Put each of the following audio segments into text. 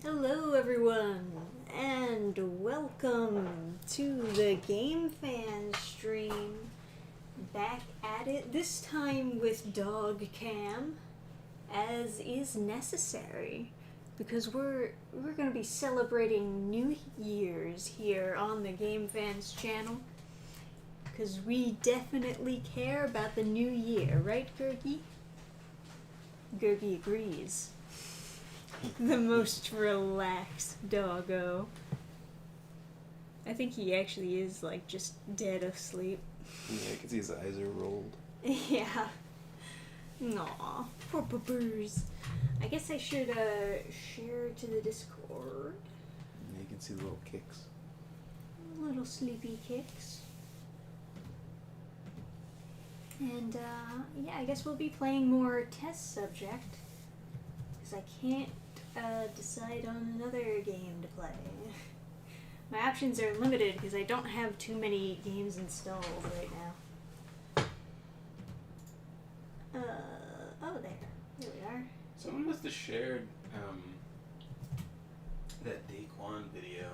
Hello everyone, and welcome to the Gamephans stream. Back at it, this time with Dog Cam, as is necessary, because we're going to be celebrating New Year's here on the Gamephans channel, because we definitely care about the new year, right, Gurgi? Gurgi agrees. The most relaxed doggo. I think he actually is, like, just dead of sleep. Yeah, because his eyes are rolled. Yeah. Aw, poor puppers. I guess I should, share to the Discord. Yeah, you can see the little kicks. Little sleepy kicks. And, yeah, I guess we'll be playing more test subject. Because I can't decide on another game to play. My options are limited because I don't have too many games installed right now. Oh, there. Here we are. Someone must have shared that Daquan video.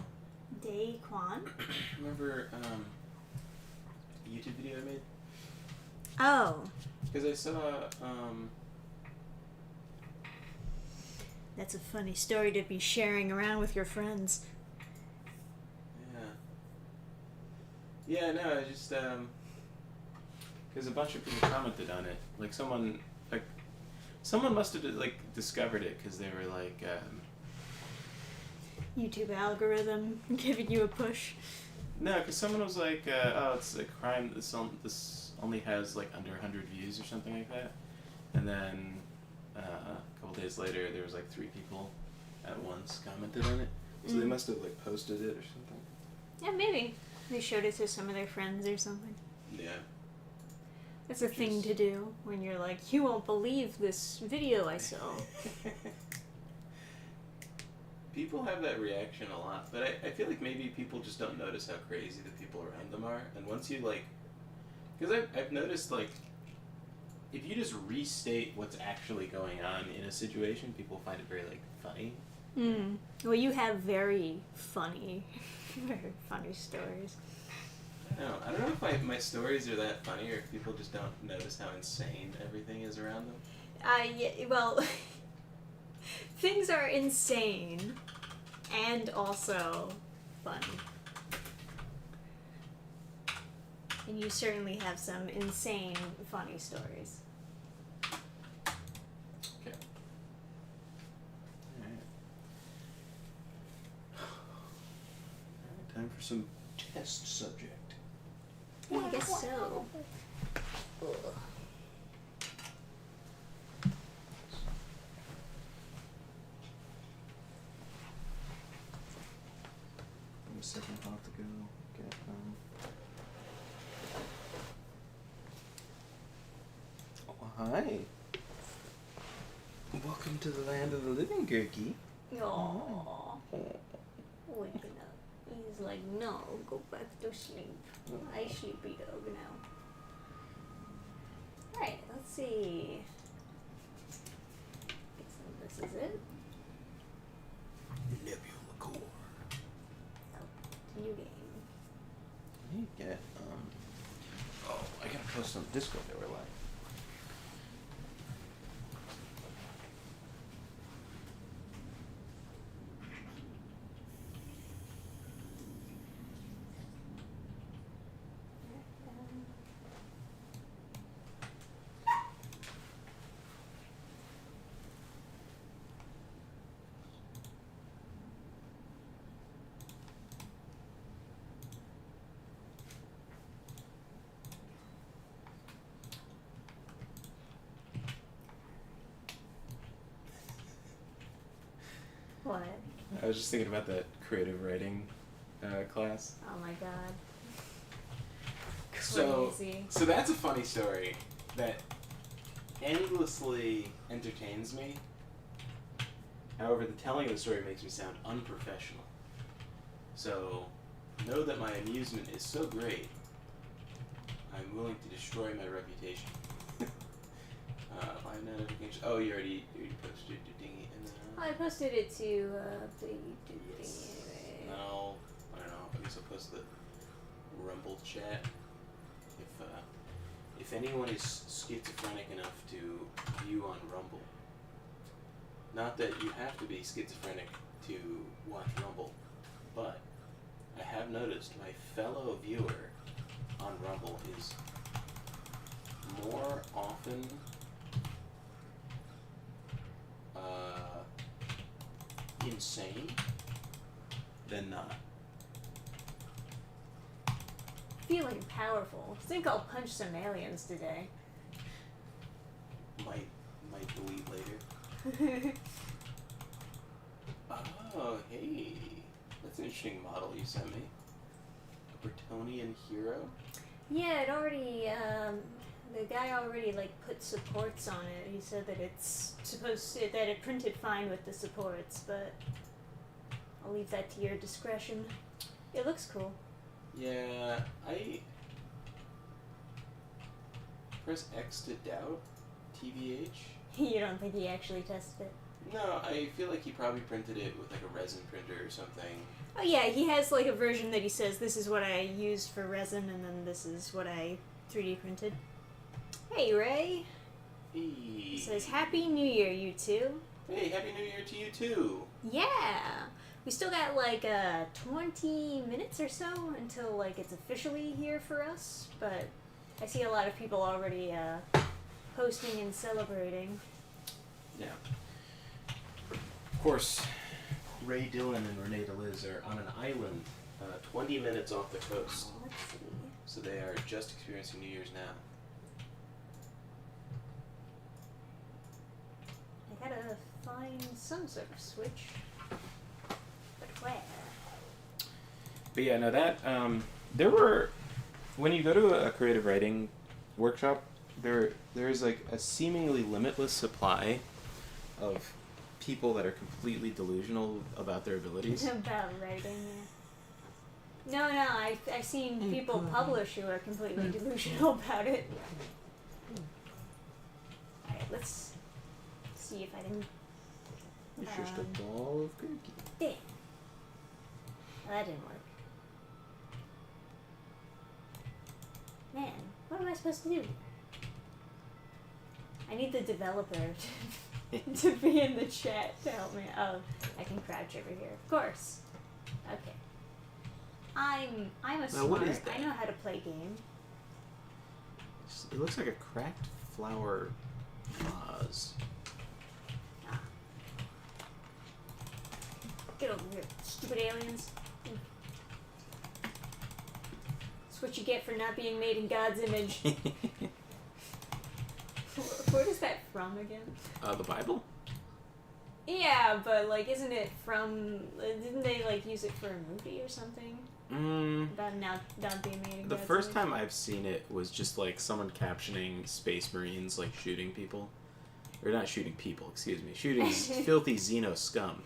Daquan? Remember the YouTube video I made? Oh. Because I saw That's a funny story to be sharing around with your friends. Yeah, no, I just because a bunch of people commented on it. Like someone must have discovered it because they were like YouTube algorithm giving you a push. no, because someone was like, oh, it's a crime. This only has like under 100 views or something like that. And then a couple days later, there was like 3 people at once commented on it. So they must have like posted it or something. Yeah, maybe. They showed it to some of their friends or something. Yeah. That's a thing to do when you're like, you won't believe this video I saw. People have that reaction a lot, but I feel like maybe people just don't notice how crazy the people around them are. And once you like, because I've noticed like, if you just restate what's actually going on in a situation, people find it very like funny. Well, you have very funny stories. I don't know if my stories are that funny or if people just don't notice how insane everything is around them. Yeah, well, things are insane and also funny. And you certainly have some insane, funny stories. Okay. Alright, time for some test subject. Yeah, I guess so. Ugh. A second I'll have to go get Oh, hi. Welcome to the land of the living, Gurgi. Aww. Waking up. He's like, no, go back to sleep. I sleepy dog now. Alright, let's see. Guess this is it. Nebula Core. Oh, new game. You get oh, I gotta post on Discord that we're live. What? I was just thinking about that creative writing class. Oh my god. So Crazy. that's a funny story that endlessly entertains me. However, the telling of the story makes me sound unprofessional. So know that my amusement is so great, I'm willing to destroy my reputation. Live notification. Oh, you already posted your dingy in the. I posted it to the Yes. anyway. No, I don't know. At least I'll post the Rumble chat. If anyone is schizophrenic enough to view on Rumble, not that you have to be schizophrenic to watch Rumble, but I have noticed my fellow viewer on Rumble is more often insane than not. Feeling powerful. Think I'll punch some aliens today. Might delete later. Oh, hey. That's an interesting model you sent me. A Bretonian hero? Yeah, it already, the guy already, like, put supports on it. He said that it's that it printed fine with the supports, but I'll leave that to your discretion. It looks cool. Yeah, I press X to doubt, TBH. You don't think he actually tested it? No, I feel like he probably printed it with like a resin printer or something. Oh yeah, he has like a version that he says this is what I used for resin and then this is what I 3D printed. Hey Ray! Hey. He says Happy New Year, you two. Hey, Happy New Year to you too. Yeah! We still got like 20 minutes or so until like it's officially here for us, but I see a lot of people already posting and celebrating. Yeah. Of course, Ray Dillon and Renee DeLiz are on an island 20 minutes off the coast. Oh, let's see. So they are just experiencing New Year's now. I gotta find some sort of switch. But where? But yeah, no, that, there were, when you go to a creative writing workshop, there's like a seemingly limitless supply of people that are completely delusional about their abilities. About writing, yeah. No, I've seen people publish who are completely delusional about it. Alright, let's see if I can... It's just a ball of cookie. Damn. Well, that didn't work. Man, what am I supposed to do? I need the developer to be in the chat to help me. Oh, I can crouch over here. Of course. Okay. I'm a Now, smart. what is that? I know how to play game. It looks like a cracked flower vase. Ah. Get over here, stupid aliens. That's what you get for not being made in God's image. What is that from again? The Bible? Yeah, but like, isn't it from? Didn't they like use it for a movie or something? About not being made in The God's first image? time I've seen it was just like someone captioning space marines like shooting people. Or not shooting people, excuse me. Shooting filthy Xeno scum.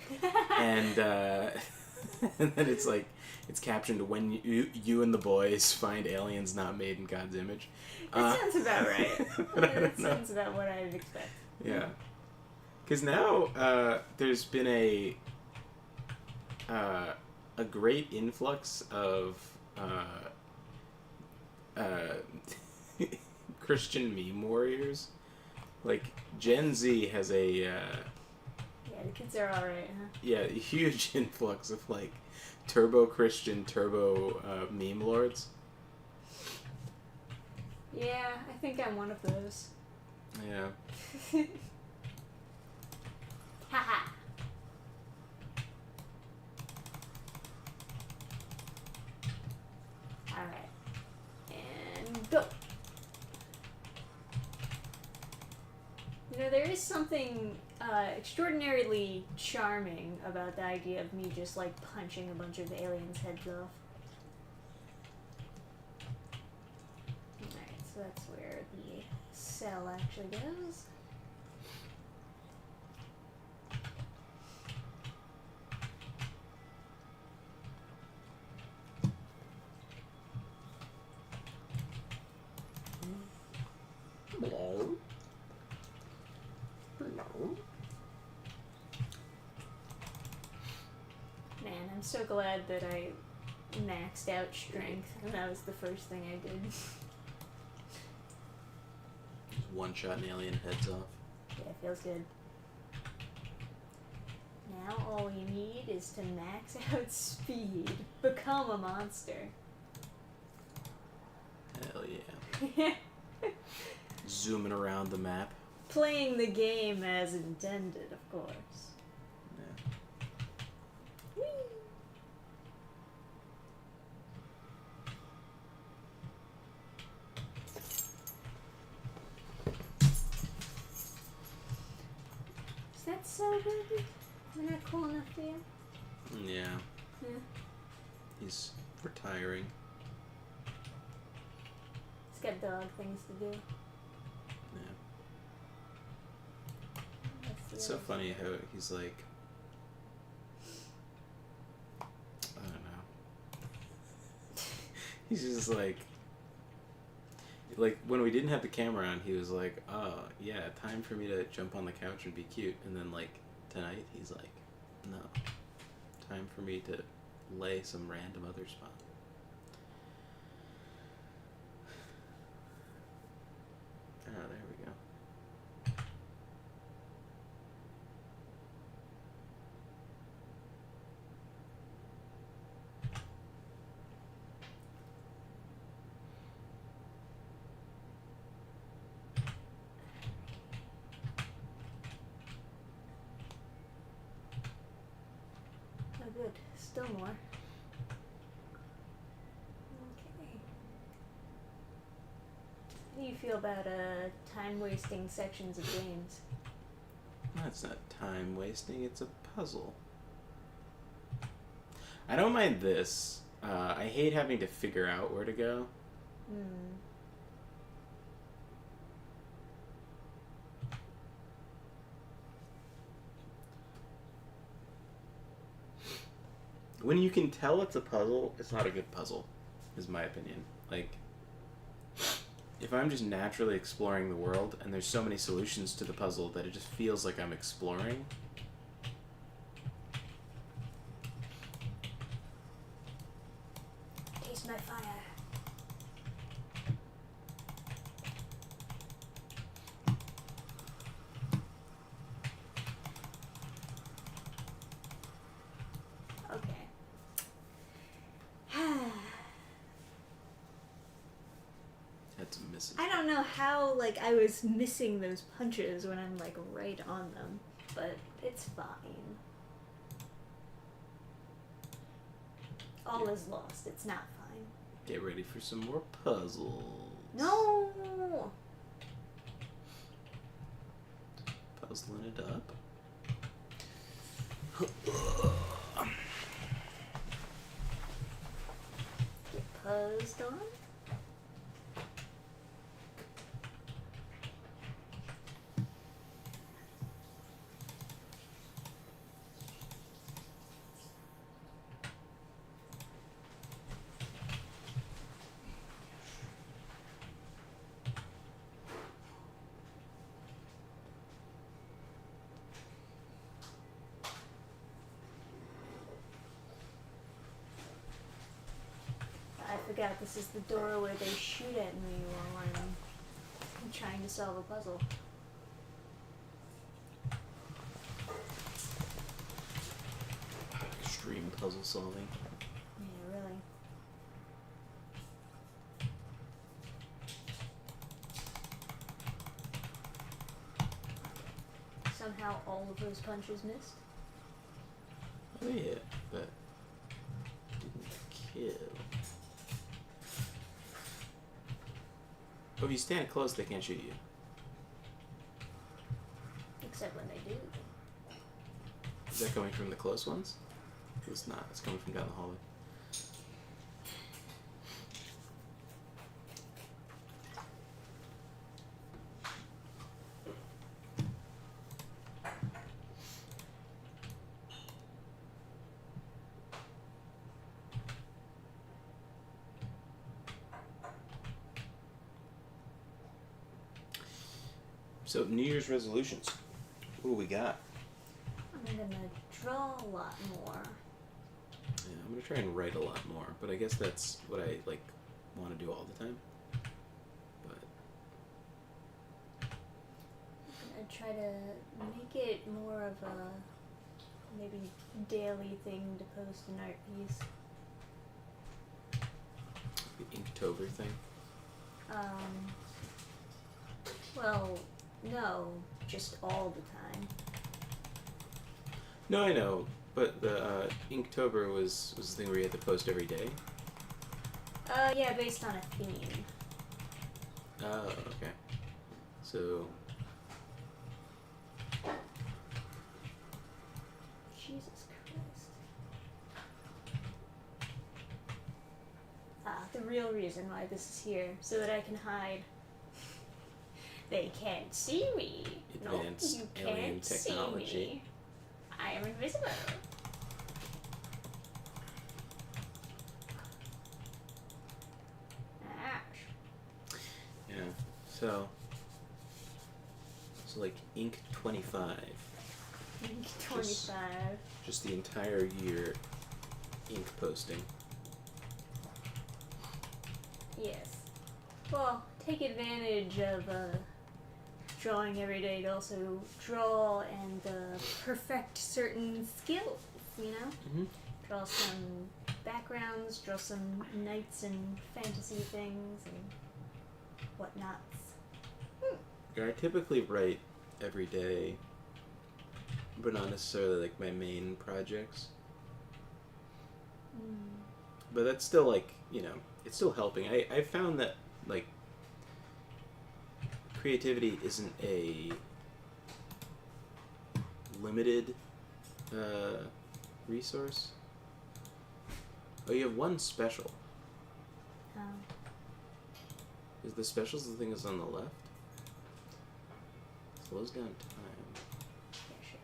And and then it's like, it's captioned when you and the boys find aliens not made in God's image. That sounds about right. But I That don't know. sounds about what I'd expect. Yeah. Because now there's been a great influx of Christian meme warriors. Like, Gen Z has a Yeah, the kids are alright, huh? yeah, a huge influx of like turbo Christian, turbo meme lords. Yeah, I think I'm one of those. Yeah. Haha. Alright. And go. You know, there is something extraordinarily charming about the idea of me just like punching a bunch of aliens' heads off. Alright, so that's where the cell actually goes. Hello. Hello. I'm so glad that I maxed out strength, and that was the first thing I did. Just one-shot alien heads off. Yeah, it feels good. Now all we need is to max out speed. Become a monster. Hell yeah. Zooming around the map. Playing the game as intended, of course. Yeah. Whee! Is that so good? Isn't that cool enough for you? Yeah. Yeah. He's retiring. He's got dog things to do. Yeah. That's the It's so other funny side. how he's like, I don't know. He's just like when we didn't have the camera on, he was like, oh yeah, time for me to jump on the couch and be cute. And then like tonight, he's like, no, time for me to lay some random other spot. Oh, there we go. Oh, good. Still more. Okay. How do you feel about time-wasting sections of games? That's not time wasting, it's a puzzle. I don't mind this. I hate having to figure out where to go. Hmm. When you can tell it's a puzzle, it's not a good puzzle, is my opinion. Like, if I'm just naturally exploring the world and there's so many solutions to the puzzle that it just feels like I'm exploring. Taste my fire. Okay. Had some misses. I don't know how, like, I was missing those punches when I'm, like, right on them, but it's fine. All is lost. It's not fine. Get ready for some more puzzles. No! Puzzling it up. Get puzzed on. I forgot this is the door where they shoot at me while I'm trying to solve a puzzle. Extreme puzzle solving. Yeah, really. Somehow all of those punches missed. Oh yeah, but didn't kill. Oh, if you stand close, they can't shoot you. Except when they do. Is that coming from the close ones? It's not. It's coming from down the hallway. So, New Year's resolutions. What do we got? I'm gonna draw a lot more. Yeah, I'm gonna try and write a lot more, but I guess that's what I like want to do all the time. But I'm gonna try to make it more of a maybe daily thing to post an art piece. the Inktober thing. Well, no, just all the time. No, I know, but the Inktober was the thing where you had to post every day. Yeah, based on a theme. Oh, okay. So Jesus Christ. The real reason why this is here, so that I can hide. They can't see me. Advanced no, you alien can't technology. see me. I am invisible. Ouch. Yeah. So like Ink 25. 25. Just the entire year ink posting. Yes. Well, take advantage of drawing every day to also draw and perfect certain skills, you know? Mm-hmm. Draw some backgrounds, draw some knights and fantasy things and whatnots. I typically write every day, but not necessarily like my main projects. But that's still like, you know, it's still helping. I found that like creativity isn't a limited resource. Oh, you have one special. Is the specials the thing that's on the left? Slows down time. Yeah, sure.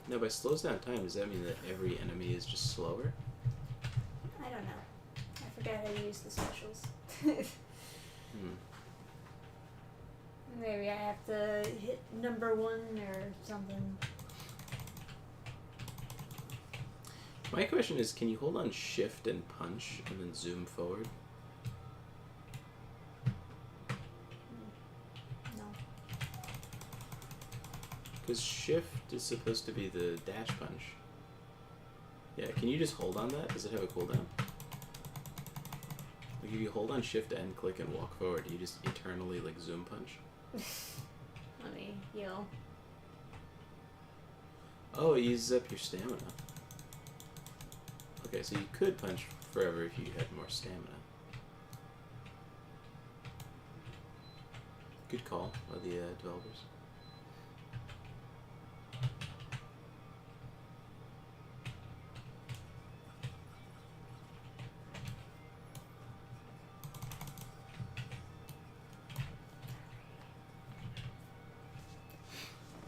No, by slows down time, does that mean that every enemy is just slower? I don't know. I forgot how to use the specials. Maybe I have to hit number 1 or something. My question is, can you hold on shift and punch and then zoom forward? No. Because shift is supposed to be the dash punch. Yeah, can you just hold on that? Does it have a cooldown? Like if you hold on shift and click and walk forward, do you just eternally like zoom punch? Let me heal. Oh, it uses up your stamina. Okay, so you could punch forever if you had more stamina. Good call by the developers.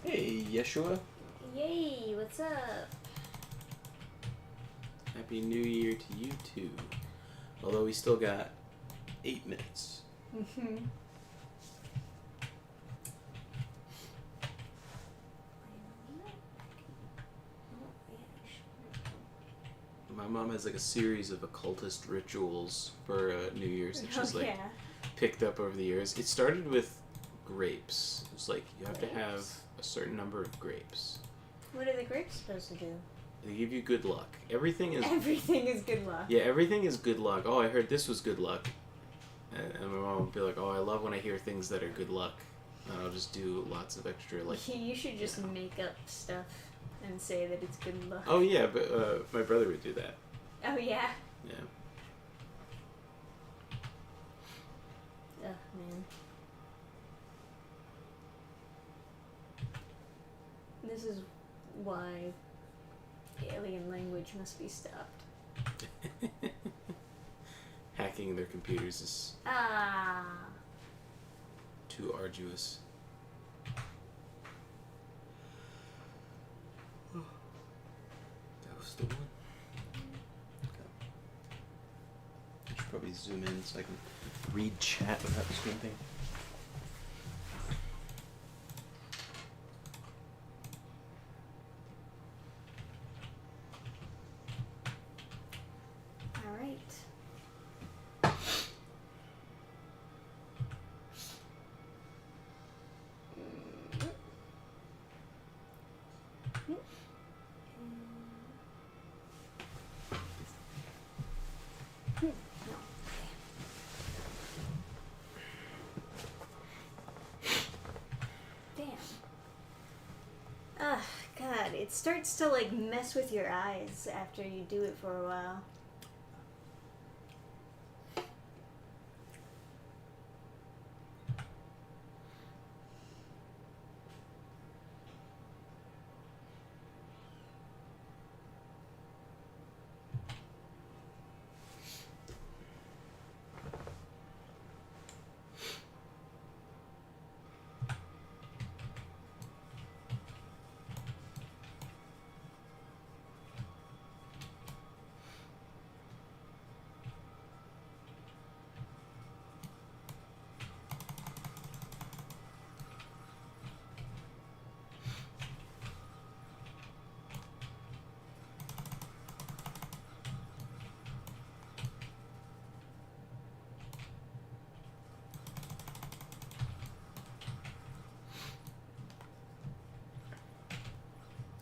Hey, Yeshua. Yay, what's up? Happy New Year to you too. Although we still got 8 minutes. My mom has like a series of occultist rituals for New Year's that she's like picked up over the years. It started with grapes. It's like you have to have a certain number of grapes. What are the grapes supposed to do? They give you good luck. Everything is good luck. Yeah, everything is good luck. Oh, I heard this was good luck. And my mom would be like, oh, I love when I hear things that are good luck. And I'll just do lots of extra, like... You should just make up stuff and say that it's good luck. Oh, yeah, but my brother would do that. Oh, yeah? Yeah. Ugh, man. This is why alien language must be stopped. Hacking their computers is too arduous. That was the one. Okay. probably zoom in so I can read chat without squinting. All right. Damn. Ah, God, it starts to like mess with your eyes after you do it for a while.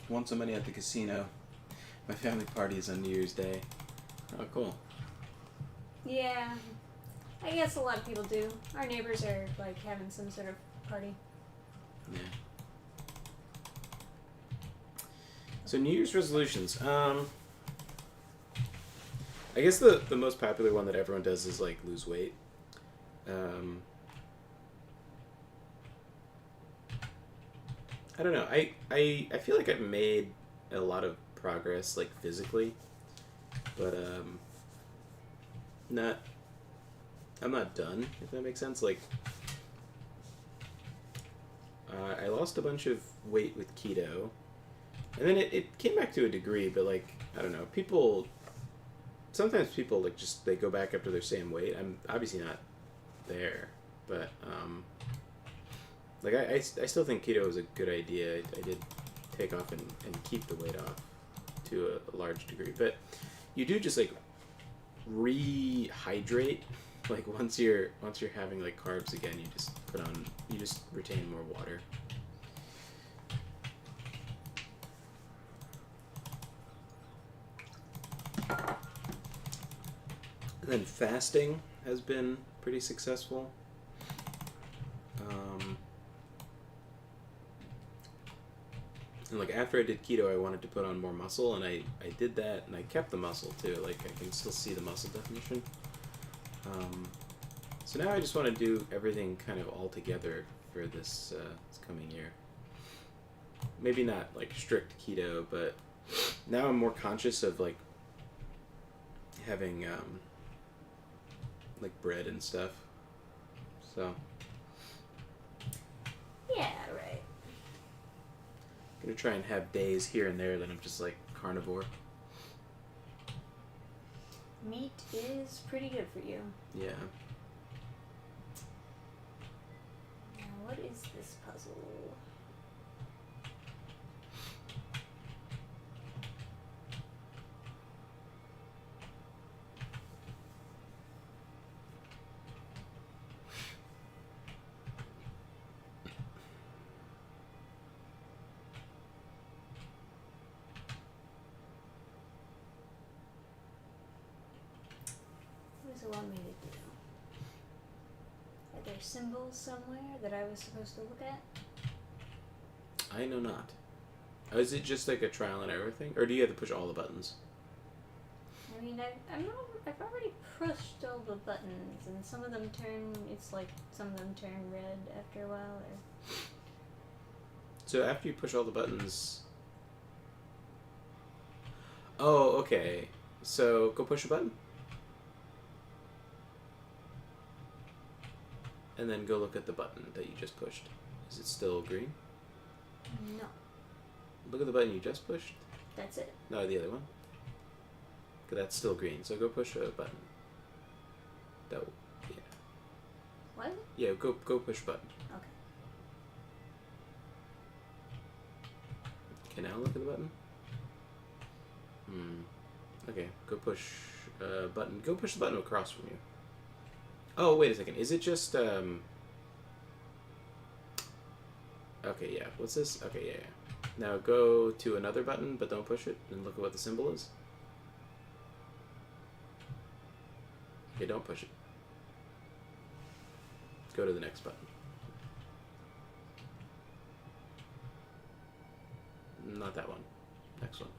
Won some money at the casino. My family party is on New Year's Day. Oh, cool. Yeah, I guess a lot of people do. Our neighbors are like having some sort of party. Yeah. So New Year's resolutions. I guess the most popular one that everyone does is like lose weight. I don't know. I feel like I've made a lot of progress like physically, but not. I'm not done, if that makes sense. Like, I lost a bunch of weight with keto, and then it came back to a degree, but like I don't know. Sometimes people like just they go back up to their same weight. I'm obviously not there, but like I still think keto is a good idea. I did take off and keep the weight off to a large degree, but you do just like rehydrate. Like once you're having like carbs again, you just retain more water. And then fasting has been pretty successful. And like after I did keto, I wanted to put on more muscle, and I did that, and I kept the muscle too. Like I can still see the muscle definition. So now I just want to do everything kind of all together for this coming year. Maybe not like strict keto, but now I'm more conscious of like having like bread and stuff. So Yeah, right. I'm gonna try and have days here and there that I'm just like carnivore. Meat is pretty good for you. Yeah. Now, what is this puzzle? What does it want me to do? Are there symbols somewhere that I was supposed to look at? I know not. Oh, is it just like a trial and error thing, or do you have to push all the buttons? I mean, I've already pushed all the buttons, and some of them turn. It's like some of them turn red after a while. Or So after you push all the buttons. Oh, okay. So go push a button. And then go look at the button that you just pushed. Is it still green? no, Look at the button you just pushed. that's it. No, the other one. 'Cause that's still green. So go push a button. That. Yeah. What? Yeah. Go push button. Okay. Okay, now look at the button. Okay, go push button. Go push the button across from you. Oh, wait a second. Is it just Okay, yeah. What's this? Okay, yeah. Now go to another button, but don't push it, and look at what the symbol is. Okay, don't push it. Go to the next button. Not that one. Next one.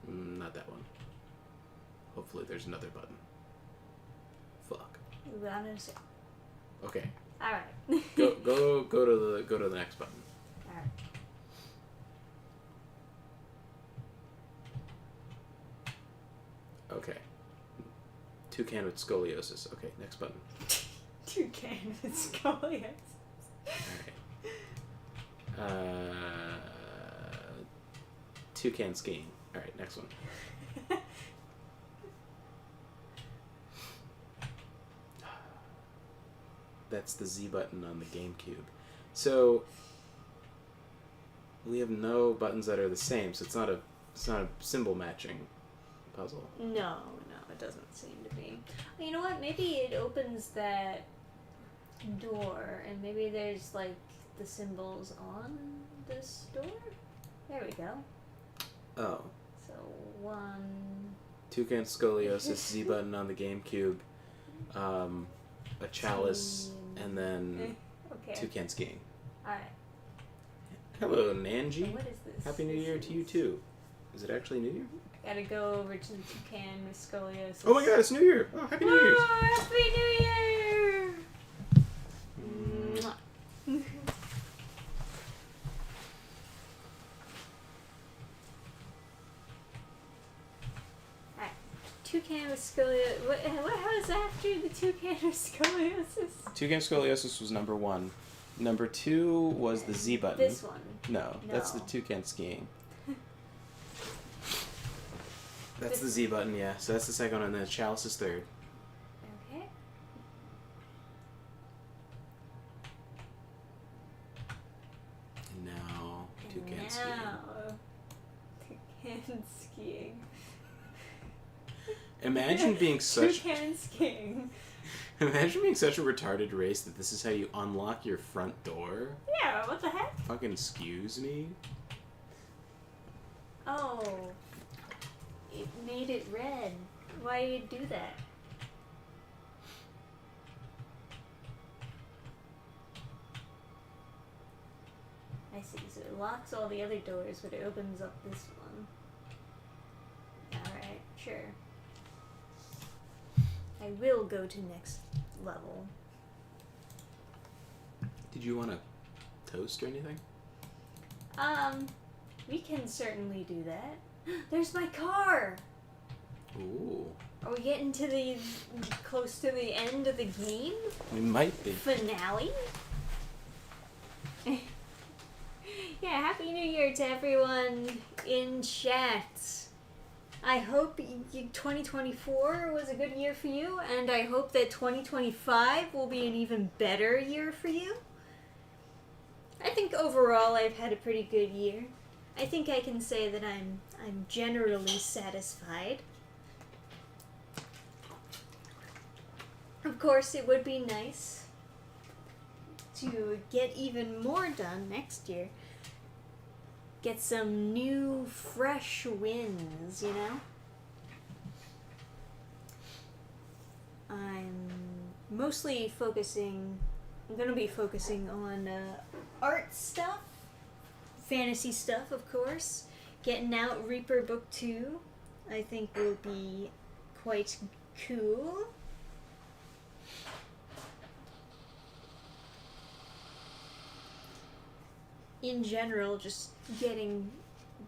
Not that one. Hopefully there's another button. Fuck. Okay. All right. Go to the next button. All right. Okay. Toucan with scoliosis. Okay, next button. Toucan with scoliosis. Alright. Toucan skiing. Alright, next one. That's the Z button on the GameCube. So we have no buttons that are the same, so it's not a symbol matching puzzle. No, it doesn't seem to be. You know what? Maybe it opens that door, and maybe there's like the symbols on this door. There we go. Oh. So one. Toucan scoliosis, Z button on the GameCube, a chalice, and then Okay. toucan skiing. Alright. Hello, Nanji. What is this? Happy New Year to you too. Is it actually New Year? Gotta go over to the toucan with scoliosis. Oh my God, it's New Year! Oh, Happy New Year! Happy New Year! Mwah. Alright. Toucan with scoliosis. What was after the toucan with scoliosis? Toucan scoliosis was number 1. Number 2 was the Z button. This one. No, that's the No. toucan skiing. That's the Z button, yeah. So that's the second one, and then chalice is third. Okay. And now toucan skiing. Toucan skiing. Imagine being such. Toucan skiing. Imagine being such a retarded race that this is how you unlock your front door. Yeah, what the heck? Fucking excuse me. Oh. It made it red. Why did you do that? I see. So it locks all the other doors, but it opens up this one. Alright, sure. I will go to next level. Did you want a toast or anything? We can certainly do that. There's my car! Ooh. Are we getting to the close to the end of the game? We might be. Finale? Yeah, Happy New Year to everyone in chat. I hope 2024 was a good year for you, and I hope that 2025 will be an even better year for you. I think overall I've had a pretty good year. I think I can say that I'm generally satisfied. Of course, it would be nice to get even more done next year. Get some new, fresh wins, you know? I'm mostly focusing... I'm going to be focusing on art stuff. Fantasy stuff, of course. Getting out Reaper Book 2, I think will be quite cool. In general, just getting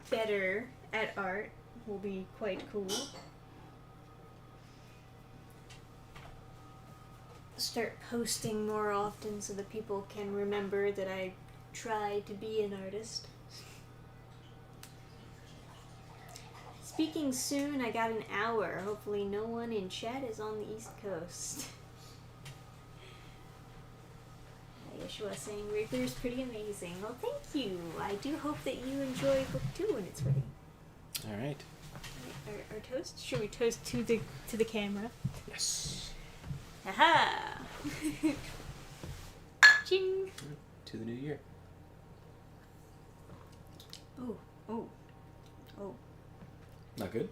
better at art will be quite cool. Start posting more often so that people can remember that I try to be an artist. speaking soon, I got an hour. Hopefully no one in chat is on the East Coast. Yeshua saying Reaper is pretty amazing. Well, thank you. I do hope that you enjoy book 2 when it's ready. All right. Our toast? Should we toast to the camera? Yes. Aha! Ching! To the new year. Oh. Not good?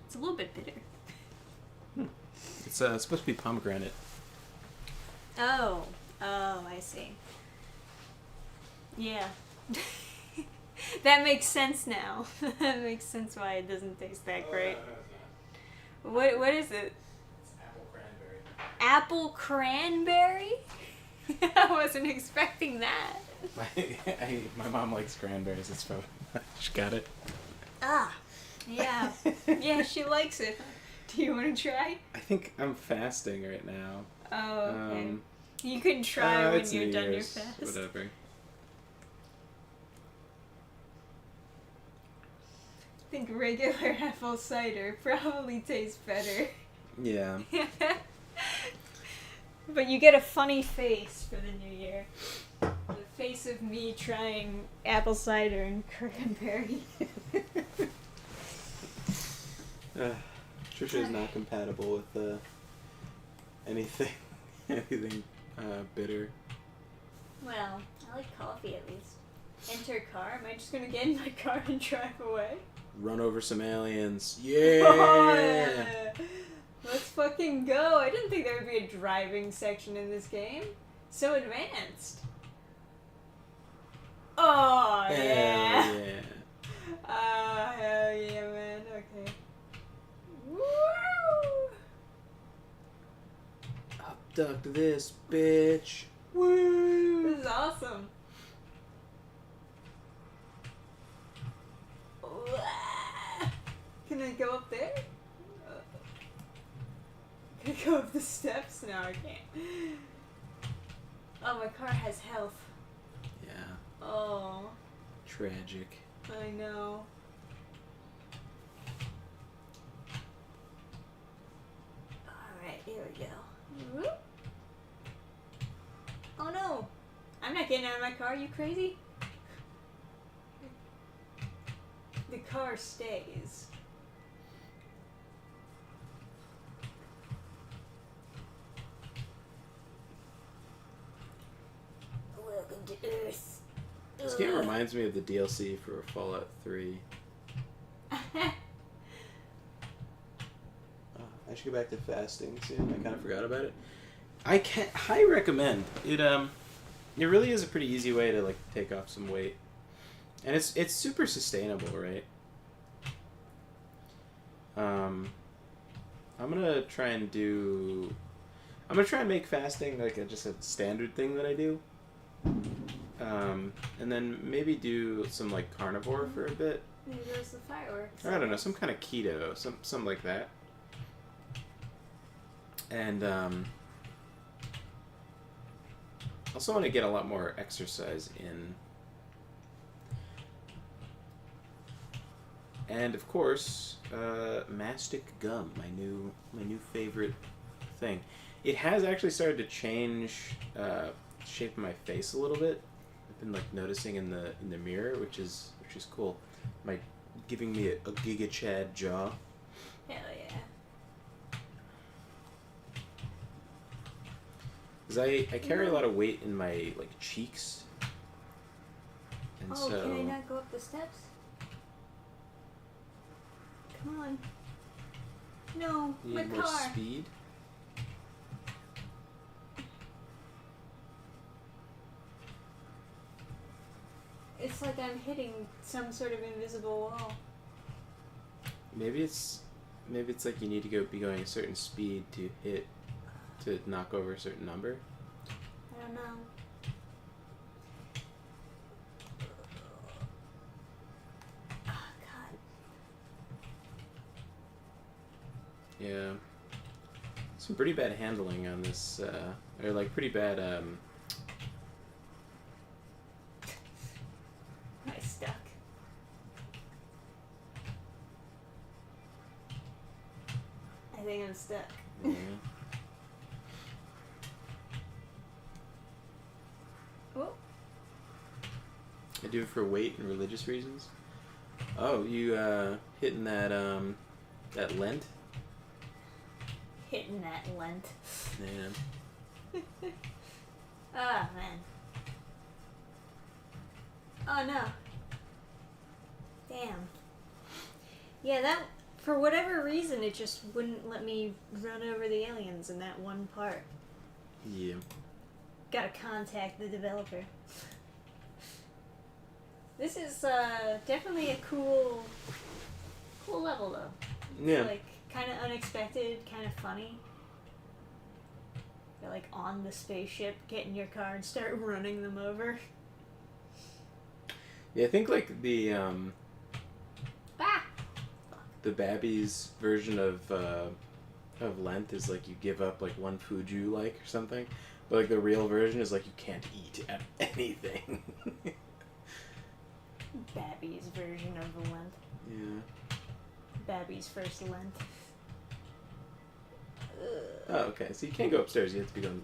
It's a little bit bitter. It's supposed to be pomegranate. Oh, I see. Yeah. That makes sense now. That makes sense why it doesn't taste that great. No, What is it? it's apple cranberry. Apple cranberry? I wasn't expecting that. My mom likes cranberries. That's probably she got it. Ah, yeah. Yeah, she likes it. Do you want to try? I think I'm fasting right now. Oh, okay. You can try when you're done your fast. Whatever. I think regular apple cider probably tastes better. Yeah. But you get a funny face for the new year. The face of me trying apple cider and cranberry. Trisha is not compatible with anything bitter. Well, I like coffee at least. Enter car. Am I just gonna get in my car and drive away? Run over some aliens. Yeah! Oh, yeah. Let's fucking go. I didn't think there would be a driving section in this game. So advanced. Oh, yeah. Hell yeah. Hell yeah, man. Okay. Woo! Abduct this bitch. Woo! This is awesome. Can I go up there? Can I go up the steps? No, I can't. Oh, my car has health. Yeah. Oh, Tragic. I know. Alright, here we go. Whoop. Oh no! I'm not getting out of my car, you crazy? The car stays. Welcome to Earth. This game reminds me of the DLC for Fallout 3. I should go back to fasting soon. I kind of forgot about it. I recommend it. It really is a pretty easy way to like take off some weight, and it's super sustainable, right? I'm gonna try and make fasting like just a standard thing that I do. And then maybe do some like carnivore for a bit. Maybe there's the fireworks. Or I don't know, some kind of keto, something like that. And also want to get a lot more exercise in. And of course, mastic gum, my new favorite thing. It has actually started to change shape of my face a little bit. I've been like noticing in the mirror, which is cool. Giving me a Giga Chad jaw. Hell yeah. Because I carry a lot of weight in my like cheeks. And Oh, so can I not go up the steps? Come on. No, you my need more car. speed. It's like I'm hitting some sort of invisible wall. Maybe it's like you need to be going a certain speed to knock over a certain number. I don't know. Oh, God. Yeah. Some pretty bad handling on this, or like pretty bad, Am I stuck? think I'm stuck. Yeah. Oh. I do it for weight and religious reasons. Oh, you hitting that Lent? Hitting that Lent. Yeah. Ah, man. Oh, no. Damn. Yeah, that, for whatever reason, it just wouldn't let me run over the aliens in that one part. Yeah. Gotta contact the developer. This is definitely a cool level, though. Yeah. It's, like, kind of unexpected, kind of funny. You're, like, on the spaceship, get in your car and start running them over. Yeah, I think like the Ah! the Babby's version of Lent is like you give up like one food you like or something, but like the real version is like you can't eat anything. Babby's version of the Lent. Yeah. Babby's first Lent. Oh, okay. So you can't go upstairs. You have to be going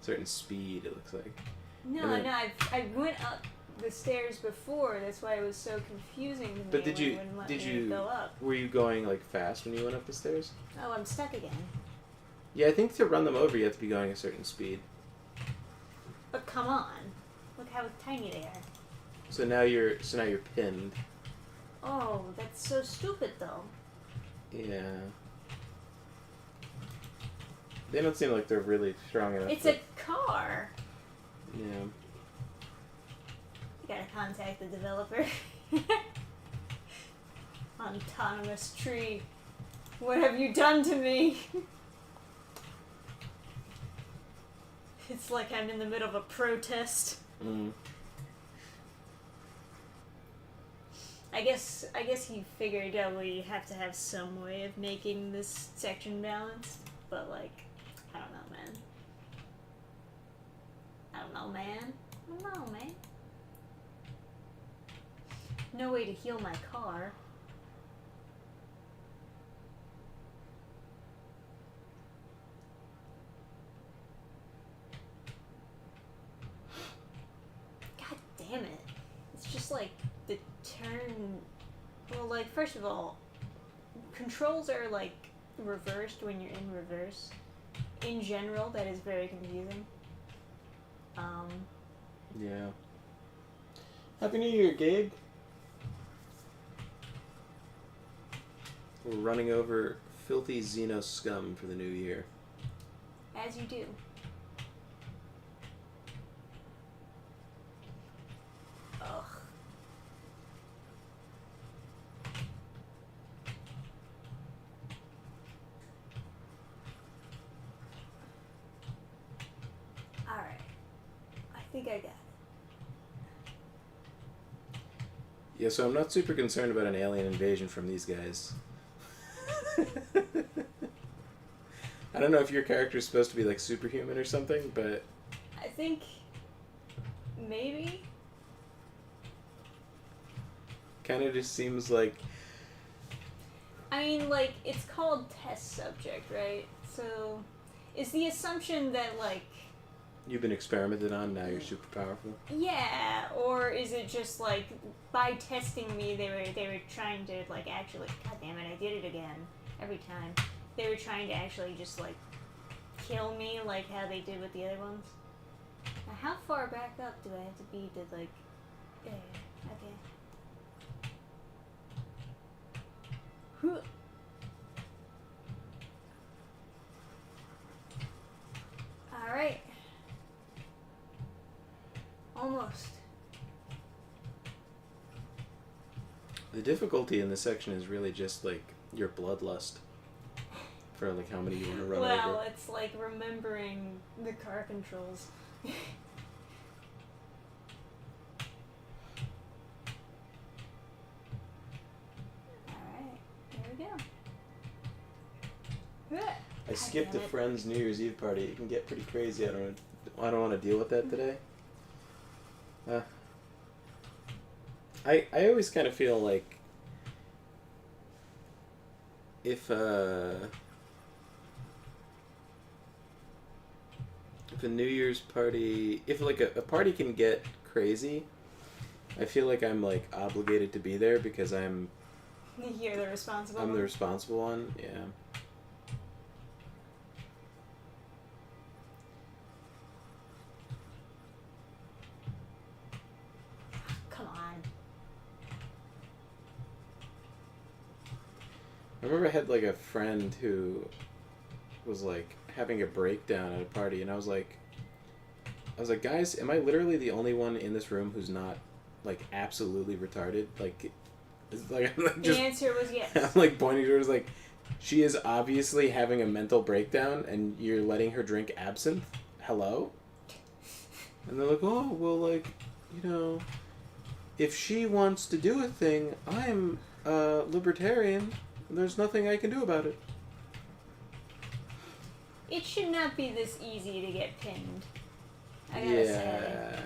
a certain speed. It looks like. No, then- no, I went up the stairs before. That's why it was so confusing to me. But did when you it wouldn't let did me you go up? were you going like fast when you went up the stairs? Oh, I'm stuck again. Yeah, I think to run them over you have to be going a certain speed. But come on, look how tiny they are. So now you're pinned. Oh, that's so stupid though. Yeah. They don't seem like they're really strong enough. It's a car. Yeah. You gotta contact the developer. Autonomous tree. What have you done to me? It's like I'm in the middle of a protest. Mm. I guess he figured out we have to have some way of making this section balanced, but like, I don't know, man. I don't know, man. No way to heal my car. God damn it. It's just like the turn. Well, like, first of all, controls are like reversed when you're in reverse. In general, that is very confusing. Yeah. Happy New Year, Gabe. We're running over filthy Xeno scum for the new year. As you do. Ugh. Alright. I think I got it. Yeah, so I'm not super concerned about an alien invasion from these guys. I don't know if your character is supposed to be like superhuman or something, but I think maybe. kind of just seems like I mean, like, it's called test subject, right? So, is the assumption that, like, you've been experimented on, now you're super powerful. yeah, or is it just like by testing me, they were trying to like actually, god damn it, I did it again every time. They were trying to actually just like kill me, like how they did with the other ones. Now, how far back up do I have to be to like? Yeah, okay. Whew. All right. Almost. The difficulty in this section is really just like your bloodlust for like how many you want to run Well, over. it's like remembering the car controls. Alright, here we go. I skipped a damn it. friend's New Year's Eve party. It can get pretty crazy. I don't want to deal with that today. I always kind of feel like if if a New Year's party, if like a party can get crazy, I feel like I'm like obligated to be there because I'm You're the responsible the one? responsible one. Yeah. Come on. I remember I had like a friend who was like having a breakdown at a party, and I was like, guys, am I literally the only one in this room who's not like absolutely retarded? Like, it's like I'm like The answer was yes. I'm like pointing to her, like, she is obviously having a mental breakdown, and you're letting her drink absinthe. Hello? And they're like, oh well, like, you know, if she wants to do a thing, I'm a libertarian. And there's nothing I can do about it. It should not be this easy to get pinned. I gotta say.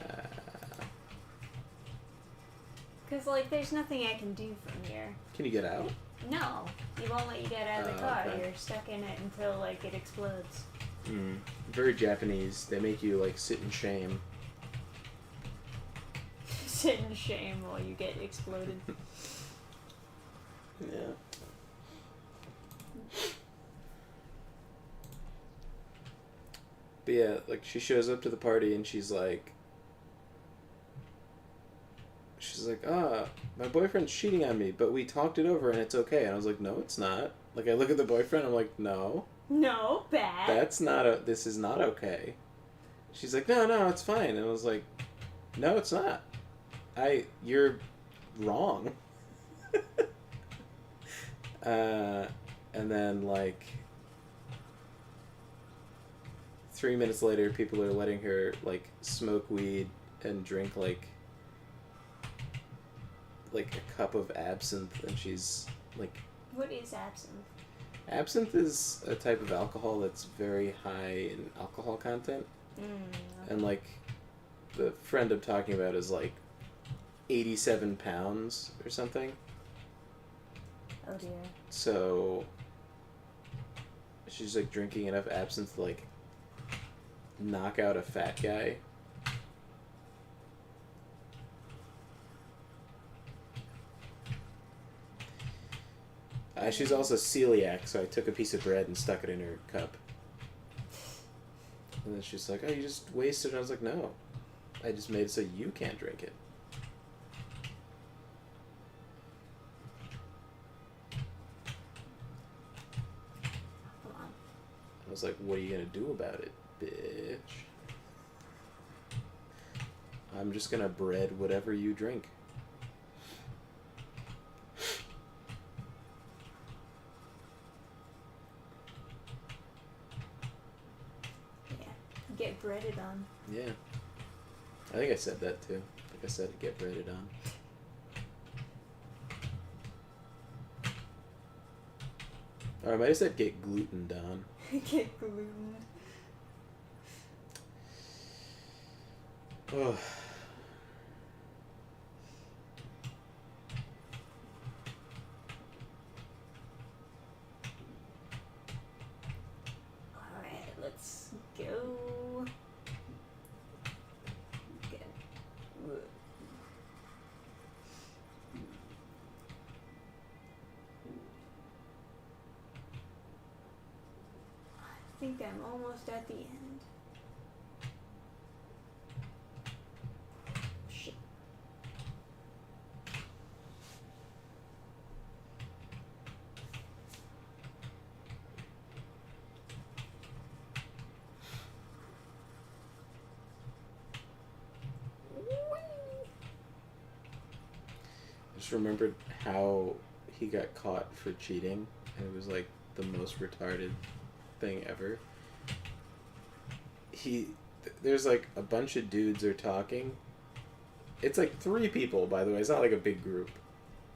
Because, like, there's nothing I can do from here. Can you get out? No. You won't let you get out of the car. Okay. You're stuck in it until, like, it explodes. Very Japanese. They make you, like, sit in shame. Sit in shame while you get exploded. Yeah. But yeah, like, she shows up to the party and she's like, my boyfriend's cheating on me, but we talked it over and it's okay. And I was like, no, it's not. Like, I look at the boyfriend, I'm like, no. No, bad. This is not okay. She's like, no, it's fine. And I was like, no, it's not. You're wrong. And then, like, 3 minutes later, people are letting her, like, smoke weed and drink, like a cup of absinthe, and she's, like... What is absinthe? Absinthe is a type of alcohol that's very high in alcohol content. Okay. And, like, the friend I'm talking about is, like, 87 pounds or something. Oh, dear. So... she's, like, drinking enough absinthe to, like, knock out a fat guy. She's also celiac, so I took a piece of bread and stuck it in her cup. And then she's like, oh, you just wasted it. I was like, no. I just made it so you can't drink it. Come on. I was like, what are you going to do about it, bitch? I'm just going to bread whatever you drink. Get breaded on. Yeah. I think I said that too. I think I said get breaded on. Or I might have said get glutened on. Get glutened. Oh. Alright, let's go. Good. I think I'm almost at the end. Shit. I just remembered how he got caught for cheating, and it was like the most retarded thing ever. There's like a bunch of dudes are talking. It's like 3 people, by the way. It's not like a big group.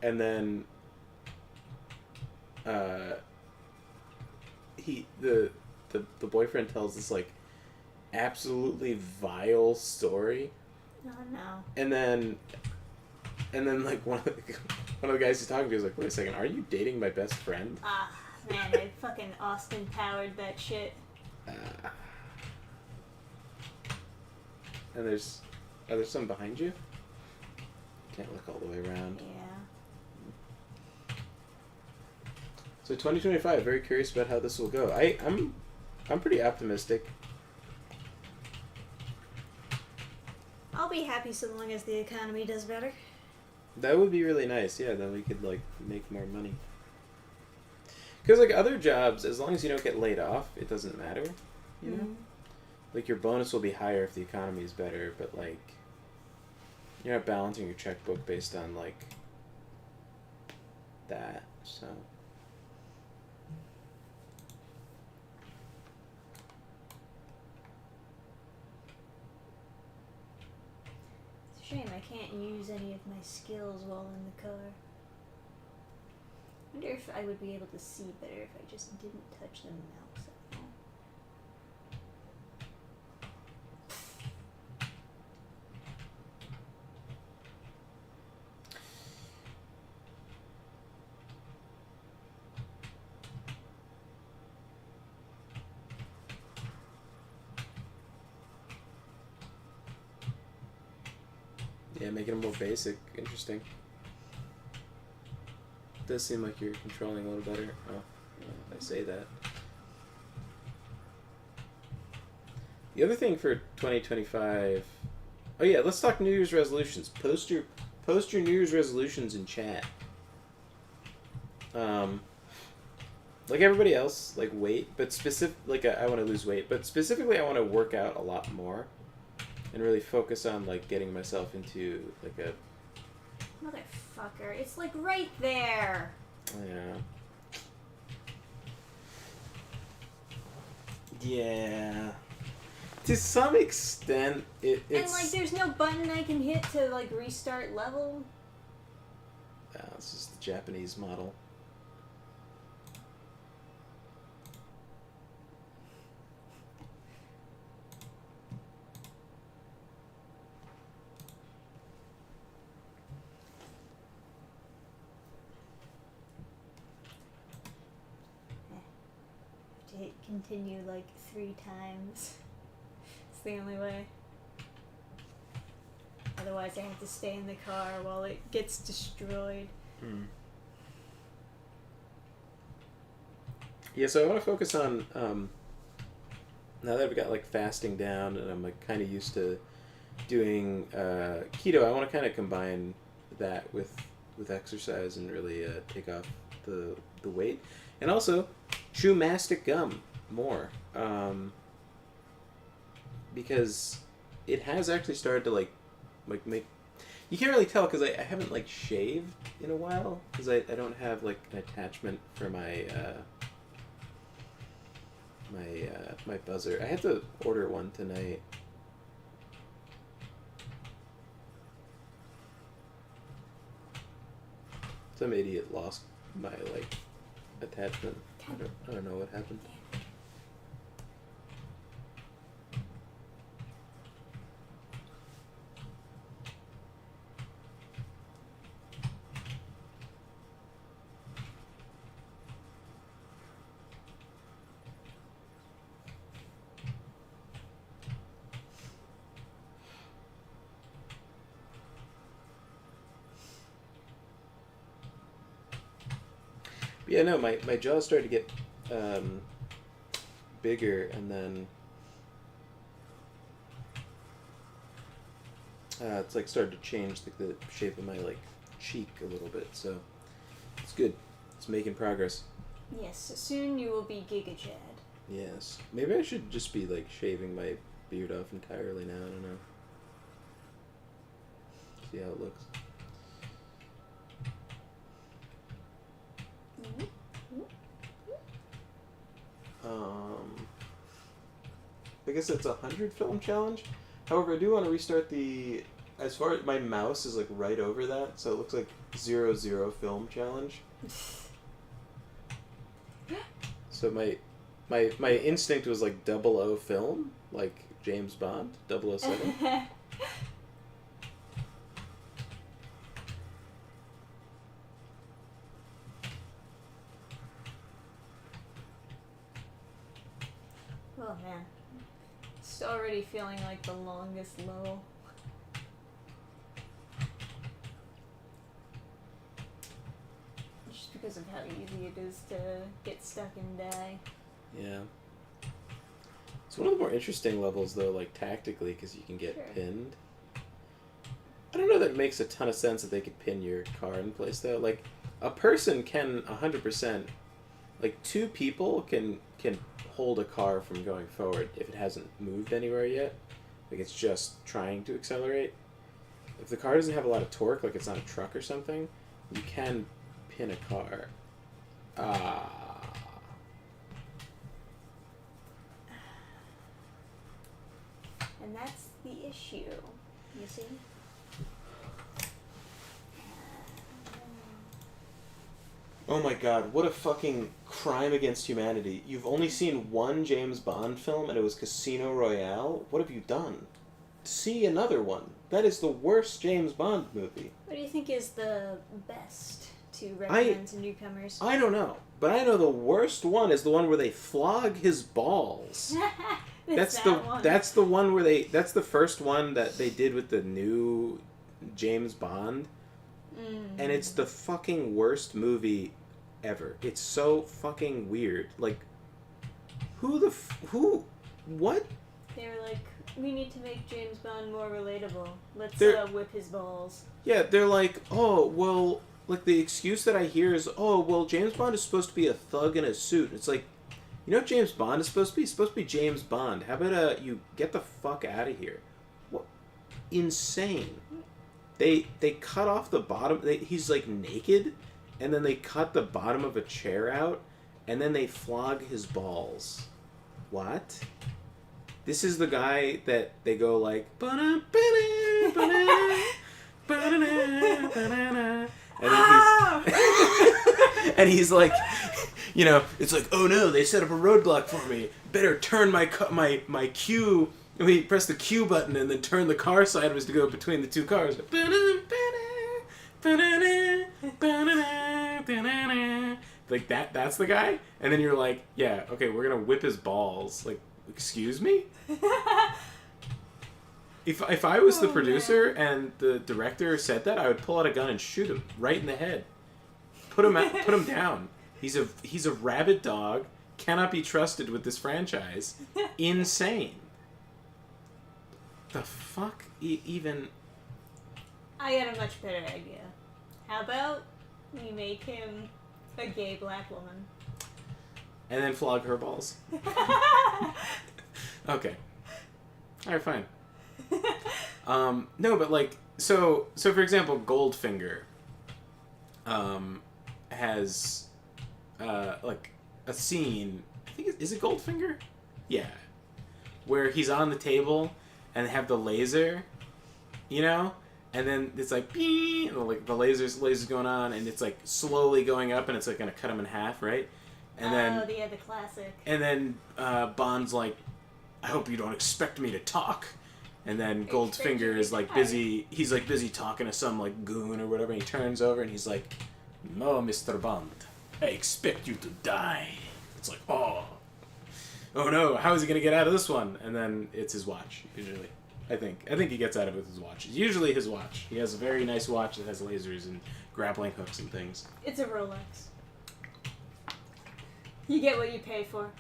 And then the boyfriend tells this like absolutely vile story. Oh no. And then like one of the guys he's talking to is like, wait a second, are you dating my best friend? Ah, man, I fucking Austin powered that shit. And there's... Are there some behind you? Can't look all the way around. Yeah. So 2025, very curious about how this will go. I'm pretty optimistic. I'll be happy so long as the economy does better. That would be really nice. Yeah, then we could like make more money. Because like other jobs, as long as you don't get laid off, it doesn't matter. You know, like your bonus will be higher if the economy is better, but like you're not balancing your checkbook based on like that. So. It's a shame I can't use any of my skills while in the car. I wonder if I would be able to see better if I just didn't touch the mouse at all. Yeah, making it more basic. Interesting. Does seem like you're controlling a little better. Oh, I say that. The other thing for 2025... Oh yeah, let's talk New Year's resolutions. Post your New Year's resolutions in chat. Like everybody else, like weight, but I want to lose weight, but specifically I want to work out a lot more. And really focus on like getting myself into like a... Motherfucker, it's like right there! Yeah. Yeah. To some extent, it's... And like there's no button I can hit to like restart level? This is the Japanese model. To hit continue like 3 times. It's the only way. Otherwise I have to stay in the car while it gets destroyed. Yeah, so I want to focus on, now that I've got like fasting down and I'm like kind of used to doing keto, I want to kind of combine that with exercise and really take off the weight. And also chew mastic gum more, because it has actually started to like make... You can't really tell because I haven't like shaved in a while because I don't have like an attachment for my my buzzer. I have to order one tonight. Some idiot lost my like attachment. I don't know what happened. Yeah, no, my jaw started to get bigger, and then it's like started to change the shape of my like cheek a little bit. So it's good. It's making progress. Yes, soon you will be Giga Chad. Yes, maybe I should just be like shaving my beard off entirely now. I don't know. See how it looks. I guess it's 100 film challenge. However, I do want to restart the... As far as my mouse is like right over that, so it looks like 00 film challenge. So my instinct was like 00 film, like James Bond, 007. Oh man. It's already feeling like the longest low. Just because of how easy it is to get stuck and die. Yeah. It's one of the more interesting levels, though, like, tactically, because you can get pinned. I don't know that it makes a ton of sense that they could pin your car in place, though. Like, a person can 100%... Like, two people can hold a car from going forward if it hasn't moved anywhere yet. Like, it's just trying to accelerate. If the car doesn't have a lot of torque, like it's not a truck or something, you can pin a car. And that's the issue, you see? Oh my god, what a fucking crime against humanity. You've only seen one James Bond film and it was Casino Royale? What have you done? See another one. That is the worst James Bond movie. What do you think is the best to recommend to newcomers? I don't know. But I know the worst one is the one where they flog his balls. That's the one where that's the first one that they did with the new James Bond. And it's the fucking worst movie ever. It's so fucking weird. Like, what? They were like, we need to make James Bond more relatable. Let's whip his balls. Yeah, they're like, oh, well, like, the excuse that I hear is, oh, well, James Bond is supposed to be a thug in a suit. It's like, you know what James Bond is supposed to be? It's supposed to be James Bond. How about you get the fuck out of here? What? Insane. They cut off the bottom. He's like naked, and then they cut the bottom of a chair out, and then they flog his balls. What? This is the guy that they go like, and then and he's like, you know, it's like, oh no, they set up a roadblock for me. Better turn my Q. We press the Q button and then turn the car sideways to go between the two cars. Like that's the guy? And then you're like, yeah, okay, we're gonna whip his balls. Like, excuse me? If I was the producer and the director said that, I would pull out a gun and shoot him right in the head. Put him down. He's a rabid dog, cannot be trusted with this franchise. Insane. The fuck even? I got a much better idea. How about we make him a gay black woman? And then flog her balls? Okay. Alright, fine. No, but like, so for example, Goldfinger has like a scene, I think, is it Goldfinger? Yeah. Where he's on the table and they have the laser, you know? And then it's like, beep, and like the laser's going on, and it's like slowly going up, and it's like gonna cut him in half, right? And then the classic. And then Bond's like, I hope you don't expect me to talk. And then Goldfinger is like busy. He's like busy talking to some like goon or whatever. And he turns over and he's like, "No, Mr. Bond, I expect you to die." It's like, oh no, how is he gonna get out of this one? And then it's his watch usually. I think he gets out of it with his watch. It's usually his watch. He has a very nice watch that has lasers and grappling hooks and things. It's a Rolex. You get what you pay for.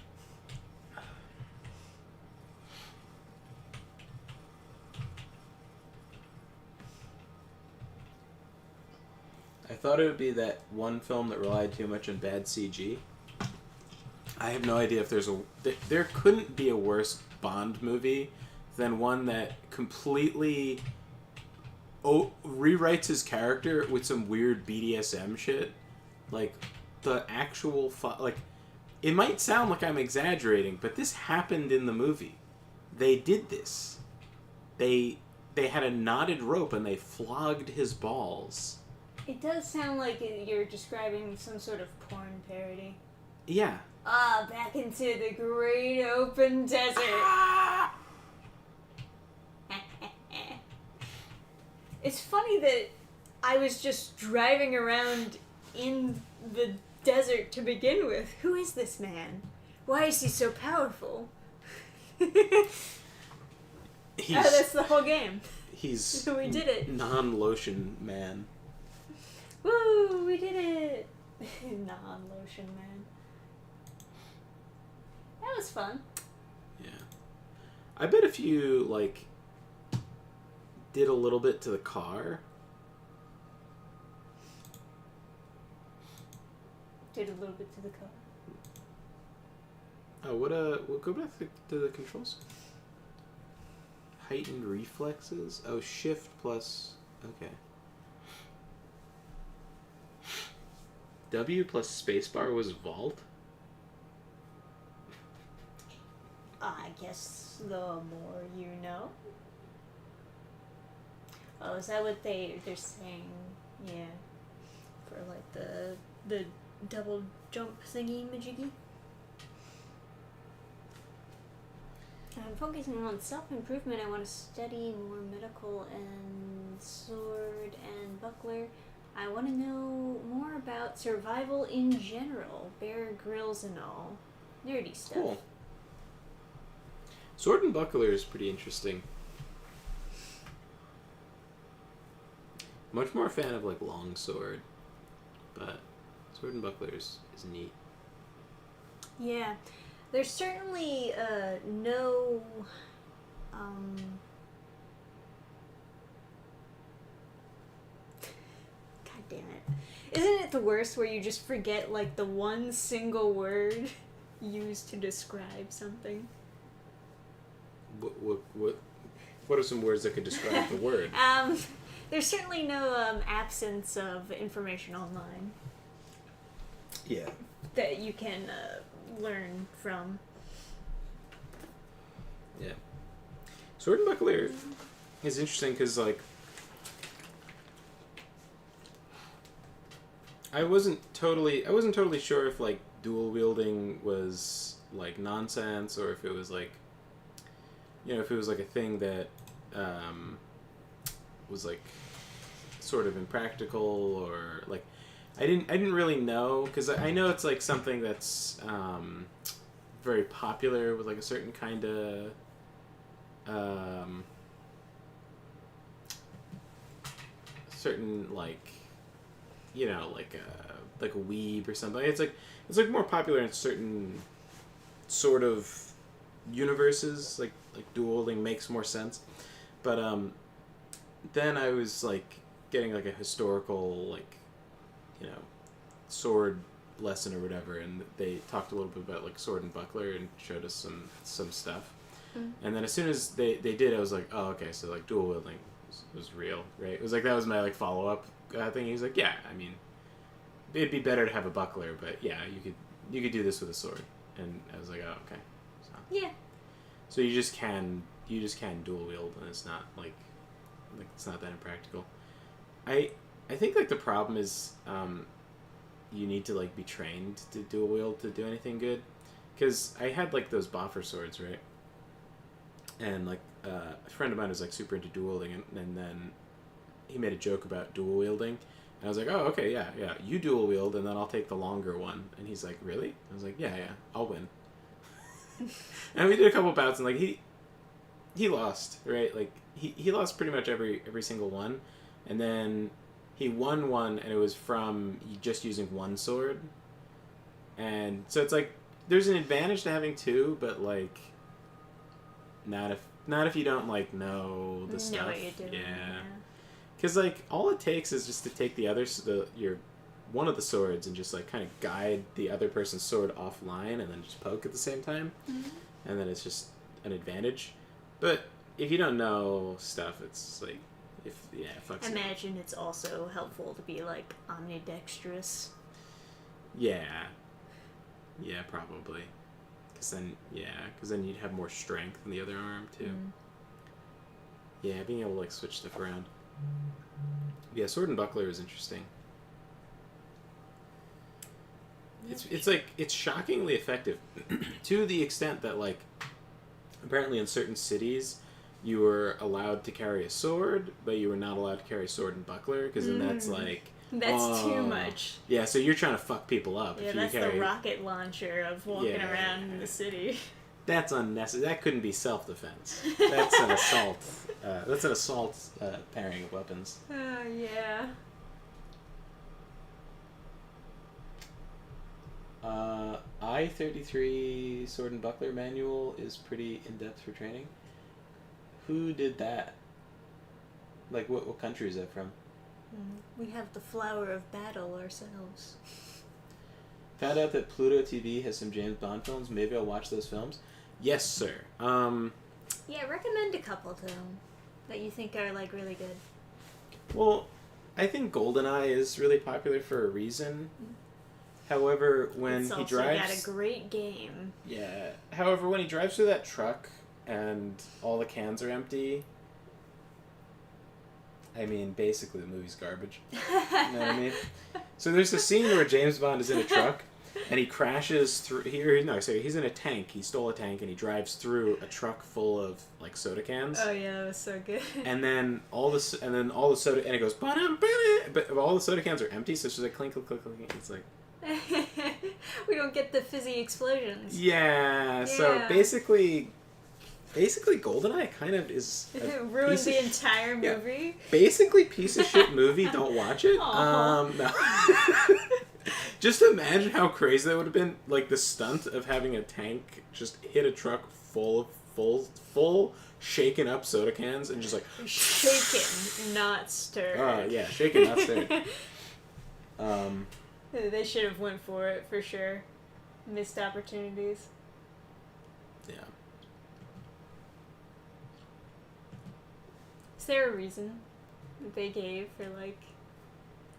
I thought it would be that one film that relied too much on bad CG. I have no idea if there couldn't be a worse Bond movie than one that completely rewrites his character with some weird BDSM shit. Like, the actual like, it might sound like I'm exaggerating, but this happened in the movie. They did this. They had a knotted rope and they flogged his balls. It does sound like you're describing some sort of porn parody. Yeah. Back into the great open desert. It's funny that I was just driving around in the desert to begin with. Who is this man? Why is he so powerful? That's the whole game. He's We did it. Non-lotion man. Woo! We did it. Non-lotion man. That was fun. Yeah. I bet if you, like, did a little bit to the car. Did a little bit to the car. Oh, what go back to the controls. Heightened reflexes? Oh, shift plus... Okay. W plus spacebar was vault? I guess the more you know. Oh, is that what they're saying? Yeah. For like the double jump thingy majiggy? I'm focusing on self-improvement. I want to study more medical and sword and buckler. I want to know more about survival in general. Bear Grylls and all. Nerdy stuff. Cool. Sword and buckler is pretty interesting. Much more a fan of, like, longsword. But sword and buckler is neat. Yeah. There's certainly no God damn it. Isn't it the worst where you just forget like the one single word used to describe something? What are some words that could describe the word? There's certainly no absence of information online. Yeah. That you can learn from. Yeah. Sword and buckler is interesting because, like, I wasn't totally sure if, like, dual wielding was, like, nonsense or if it was, like, you know, if it was, like, a thing that was, like, sort of impractical or, like, I didn't really know, because I know it's, like, something that's very popular with, like, a certain kind of certain, like, you know, like a weeb or something. It's like more popular in certain sort of universes, like dual wielding makes more sense. But then I was, like, getting, like, a historical, like, you know, sword lesson or whatever, and they talked a little bit about, like, sword and buckler and showed us some stuff. And then as soon as they did, I was like, oh, okay, so, like, dual wielding was real, right? It was like, that was my, like, follow-up thing. He was like, yeah, I mean, it'd be better to have a buckler, but yeah, you could do this with a sword. And I was like, oh, okay. So, Yeah. so you just can dual wield, and it's not, like it's not that impractical. I think, like, the problem is you need to, like, be trained to dual wield to do anything good. Because I had, like, those boffer swords, right? And, like, a friend of mine was, like, super into dual wielding, and then he made a joke about dual wielding. And I was like, oh, okay, yeah, you dual wield, and then I'll take the longer one. And he's like, really? I was like, yeah, I'll win. And we did a couple bouts, and, like, he lost, right? Like, he lost pretty much every single one. And then he won one, and it was from just using one sword. And so it's like, there's an advantage to having two, but, like, not if you don't, like, know the stuff. Know what you're doing. Yeah. Because, like, all it takes is just to take one of the swords and just, like, kind of guide the other person's sword offline and then just poke at the same time. Mm-hmm. And then it's just an advantage. But if you don't know stuff, it's, like, fucks you. Imagine it's also helpful to be, like, omnidextrous. Yeah. Yeah, probably. Because then you'd have more strength in the other arm, too. Mm. Yeah, being able to, like, switch stuff around. Yeah, sword and buckler is interesting. It's like, it's shockingly effective to the extent that, like, apparently in certain cities you were allowed to carry a sword, but you were not allowed to carry sword and buckler, because then that's, like, that's too much. Yeah, so you're trying to fuck people up. Yeah, if you that's carry... the rocket launcher of walking around in the city. That's unnecessary. That couldn't be self-defense. That's an assault. That's an assault pairing of weapons. Yeah. I-33 Sword and Buckler manual is pretty in-depth for training. Who did that? Like, what country is that from? We have the flower of battle ourselves. Found out that Pluto TV has some James Bond films. Maybe I'll watch those films. Yes, sir. Yeah, recommend a couple to them that you think are, like, really good. Well, I think GoldenEye is really popular for a reason. However, when it's he also drives... got a great game. Yeah. However, when he drives through that truck and all the cans are empty... I mean, basically the movie's garbage. You know what I mean? So there's a scene where James Bond is in a truck and he crashes through... he's in a tank. He stole a tank and he drives through a truck full of, like, soda cans. Oh, yeah, that was so good. And then all the soda... And it goes... But all the soda cans are empty, so it's just like clink, clink, clink, clink. It's like... We don't get the fizzy explosions. Yeah, so basically GoldenEye kind of is... It ruins the entire movie. Yeah. Basically, piece of shit movie, don't watch it. No. Just imagine how crazy that would have been, like, the stunt of having a tank just hit a truck full shaken up soda cans and just like... Shaken, not stirred. Yeah, shaken, not stirred. They should have went for it, for sure. Missed opportunities. Yeah. Is there a reason that they gave for, like,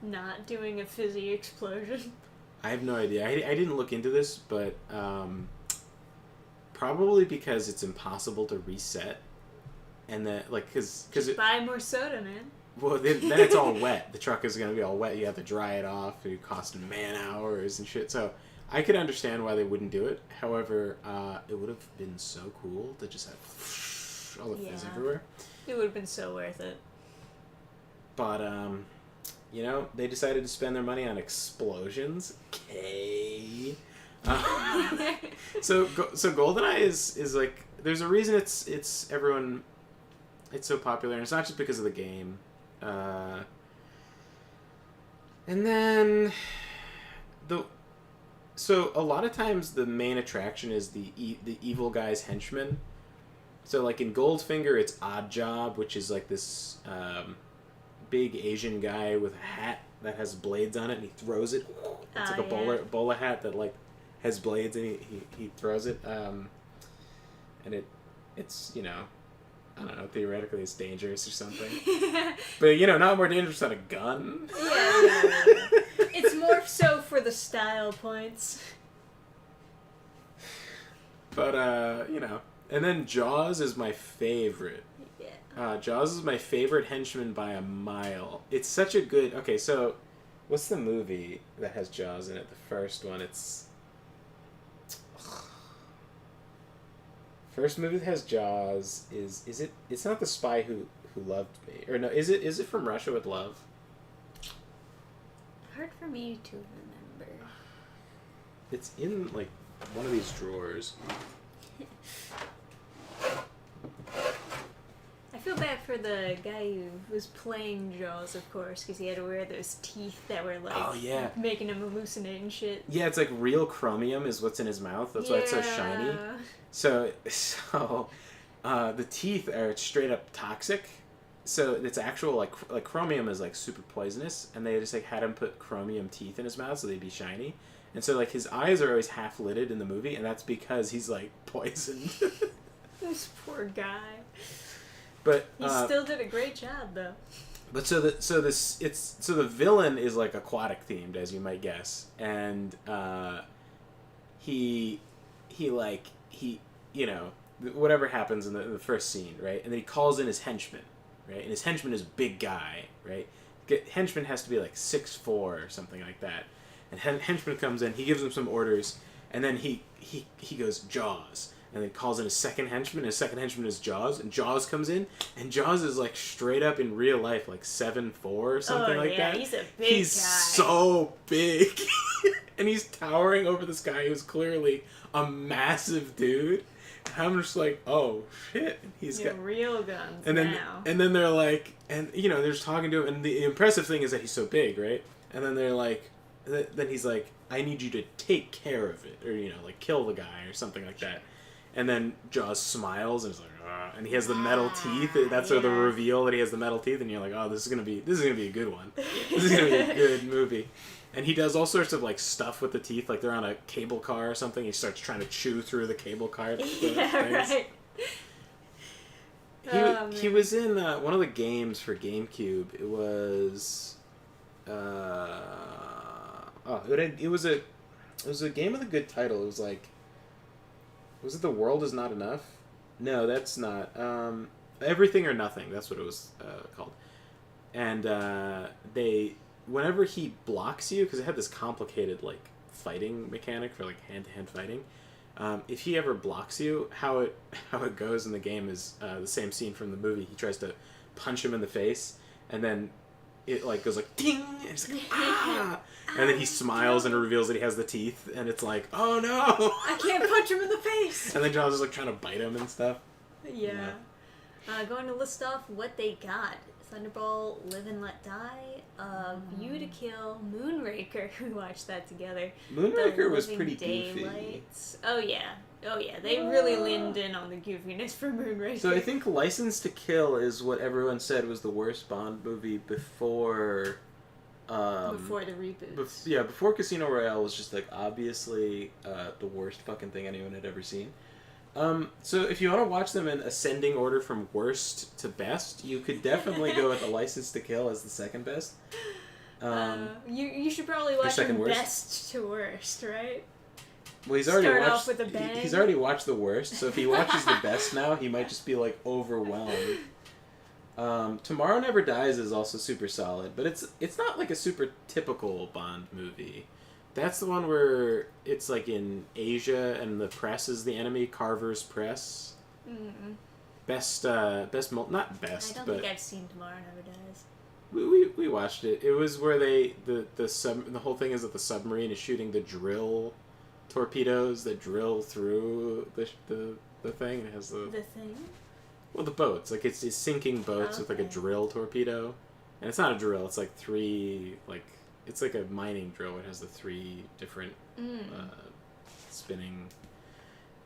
not doing a fizzy explosion? I have no idea. I didn't look into this, but probably because it's impossible to reset. And that, like, because buy more soda, man. Well, then it's all wet. The truck is going to be all wet. You have to dry it off. It costs man hours and shit. So I could understand why they wouldn't do it. However, it would have been so cool to just have all the fizz everywhere. It would have been so worth it. But, they decided to spend their money on explosions. Okay. So GoldenEye is like, there's a reason it's everyone, it's so popular, and it's not just because of the game. And then so a lot of times the main attraction is the evil guy's henchman. So, like, in Goldfinger, it's Oddjob, which is, like, this big Asian guy with a hat that has blades on it, and he throws it. It's like a bowler hat that, like, has blades, and he throws it. And it's, I don't know, theoretically it's dangerous or something. But, not more dangerous than a gun. Yeah. It's more so for the style points. But, And then Jaws is my favorite. Yeah. Jaws is my favorite henchman by a mile. It's such a good... Okay, so what's the movie that has Jaws in it? The first one, it's... First movie that has Jaws is it? It's not The Spy Who Loved Me. Or no, is it From Russia with Love? Hard for me to remember. It's in, like, one of these drawers. I feel bad for the guy who was playing Jaws, of course, because he had to wear those teeth that were, like, making him hallucinate and shit. Yeah, it's like real chromium is what's in his mouth. That's why it's so shiny. So the teeth are straight up toxic. So it's actual, like chromium is, like, super poisonous, and they just, like, had him put chromium teeth in his mouth so they'd be shiny. And so, like, his eyes are always half lidded in the movie, and that's because he's, like, poisoned. This poor guy. But he still did a great job, though. But so the villain is, like, aquatic themed, as you might guess, and he whatever happens in the first scene, right? And then he calls in his henchman, right? And his henchman is a big guy, right? Henchman has to be like 6'4" or something like that. And henchman comes in, he gives him some orders, and then he goes Jaws. And then calls in his second henchman, and his second henchman is Jaws, and Jaws comes in, and Jaws is, like, straight up in real life, like 7'4" or something like that. He's a big guy. He's so big. and he's towering over this guy who's clearly a massive dude. And I'm just like, oh shit, he's got real guns and then now. and then they're like, and they're just talking to him, and the impressive thing is that he's so big, right? And then they're like, then he's like, I need you to take care of it, or like kill the guy or something like that. And then Jaws smiles and is like, and he has the metal teeth. That's sort of the reveal that he has the metal teeth, and you're like, oh, this is gonna be a good one. This is gonna be a good movie. And he does all sorts of like stuff with the teeth, like they're on a cable car or something. He starts trying to chew through the cable car. Right. He was in one of the games for GameCube. It was it was a game with a good title. It was like, was it The World Is Not Enough? No, that's not. Everything or Nothing. That's what it was called. And whenever he blocks you, because it had this complicated like fighting mechanic for like hand-to-hand fighting. If he ever blocks you, how it goes in the game is the same scene from the movie. He tries to punch him in the face, and then it like goes like ding, and it's like ah, and then he smiles and reveals that he has the teeth, and it's like, oh no, I can't punch him in the face. And then John's just like trying to bite him and stuff. Yeah. Going to list off what they got: Thunderball, Live and Let Die, View to Kill, Moonraker. We watched that together. Moonraker was Living pretty goofy. Daylights. Oh yeah. They really leaned in on the goofiness for Moonraker. So I think License to Kill is what everyone said was the worst Bond movie before before the reboots. Before Casino Royale was just like obviously the worst fucking thing anyone had ever seen. So if you want to watch them in ascending order from worst to best, you could definitely go with the License to Kill as the second best. You should probably watch them worst. best to worst, right? Well, he's already Start watched. off with a bang. He's already watched the worst, so if he watches the best now, he might just be like overwhelmed. Tomorrow Never Dies is also super solid, but it's not like a super typical Bond movie. That's the one where it's like in Asia and the press is the enemy. Carver's Press. Mm-mm. Not best. I don't but think I've seen Tomorrow Never Dies. We watched it. It was where the whole thing is that the submarine is shooting the drill torpedoes that drill through the thing. It has the thing. Well, the boats, like it's sinking boats with like a drill torpedo, and it's not a drill. It's like three it's like a mining drill. It has the three different spinning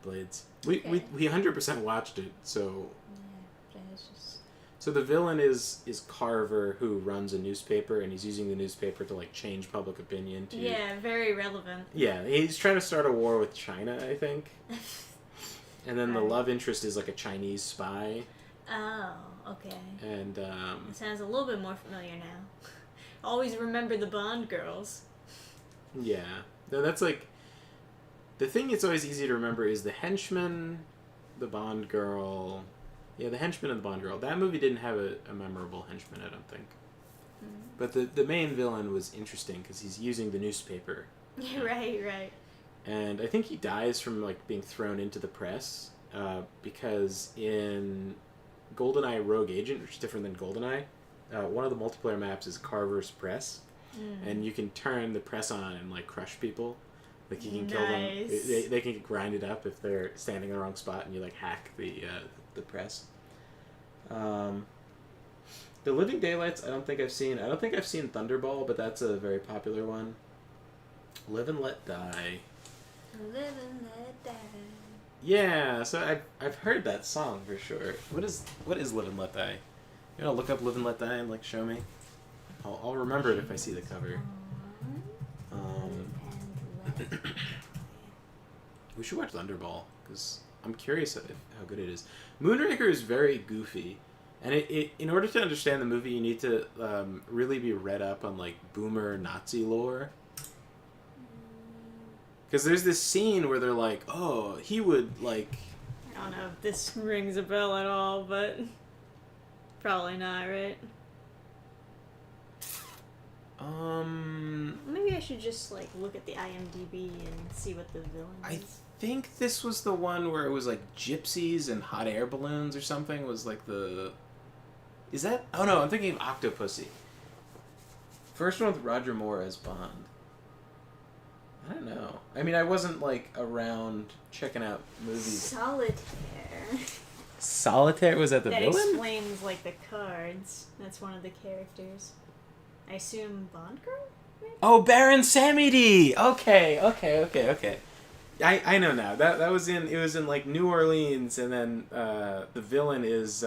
blades. We 100% watched it. So so the villain is Carver, who runs a newspaper, and he's using the newspaper to like change public opinion. Very relevant. Yeah, he's trying to start a war with China, I think. And then the love interest is like a Chinese spy. Oh, okay. And it sounds a little bit more familiar now. Always remember the Bond girls. Yeah. No, that's like the thing that's always easy to remember is the henchman, the Bond girl. Yeah, the henchman and the Bond girl. That movie didn't have a memorable henchman, I don't think. But the main villain was interesting because he's using the newspaper. Right. And I think he dies from like being thrown into the press because in GoldenEye Rogue Agent, which is different than GoldenEye, one of the multiplayer maps is Carver's Press, and you can turn the press on and like crush people. Like you can kill them. They can grind it up if they're standing in the wrong spot, and you like hack the press. The Living Daylights, I don't think I've seen. I don't think I've seen Thunderball, but that's a very popular one. Live and Let Die. Live and Let Die. Yeah, so I've heard that song for sure. What is Live and Let Die? You know, look up Live and Let Die and like show me. I'll remember it if I see the cover. We should watch Thunderball because I'm curious how good it is. Moonraker is very goofy, and it in order to understand the movie, you need to really be read up on like boomer Nazi lore. Because there's this scene where they're like, oh, he would like. I don't know if this rings a bell at all, but probably not, right? Maybe I should just like look at the IMDb and see what the villain is. I think this was the one where it was like gypsies and hot air balloons or something. Was like the. Is that? Oh no, I'm thinking of Octopussy. First one with Roger Moore as Bond. I I mean, I wasn't like around checking out movies. Solitaire. Solitaire, was that the That villain? explains like the cards. That's one of the characters. I assume Bond Girl? Maybe? Oh, Baron Samedi. Okay. I know now. That was in like New Orleans, and then the villain is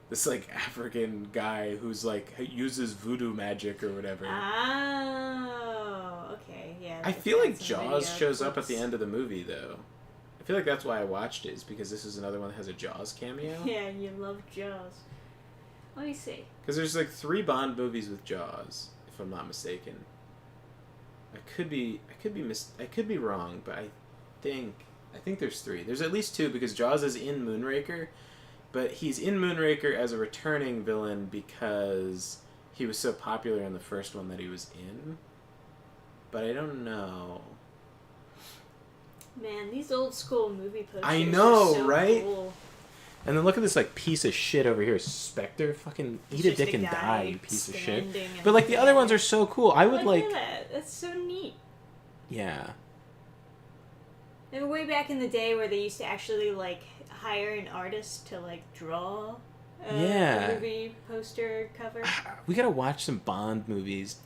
this like African guy who's like uses voodoo magic or whatever. Oh, okay, yeah. I feel like Jaws shows up at the end of the movie though. I feel like that's why I watched it, is because this is another one that has a Jaws cameo. Yeah, you love Jaws. Let me see. Because there's like 3 Bond movies with Jaws, if I'm not mistaken. I could be wrong, but I think there's 3. There's at least 2 because Jaws is in Moonraker, but he's in Moonraker as a returning villain because he was so popular in the first one that he was in. But I don't know. Man, these old school movie posters I know, are so right? cool. And then look at this like piece of shit over here, Spectre. Fucking It's eat a just dick a and guy die, you piece of shit. standing and But like the other ones are so cool. I would Look like, at that. That's so neat. yeah. And way back in the day where they used to actually like hire an artist to like draw Yeah. a movie poster cover. We gotta watch some Bond movies.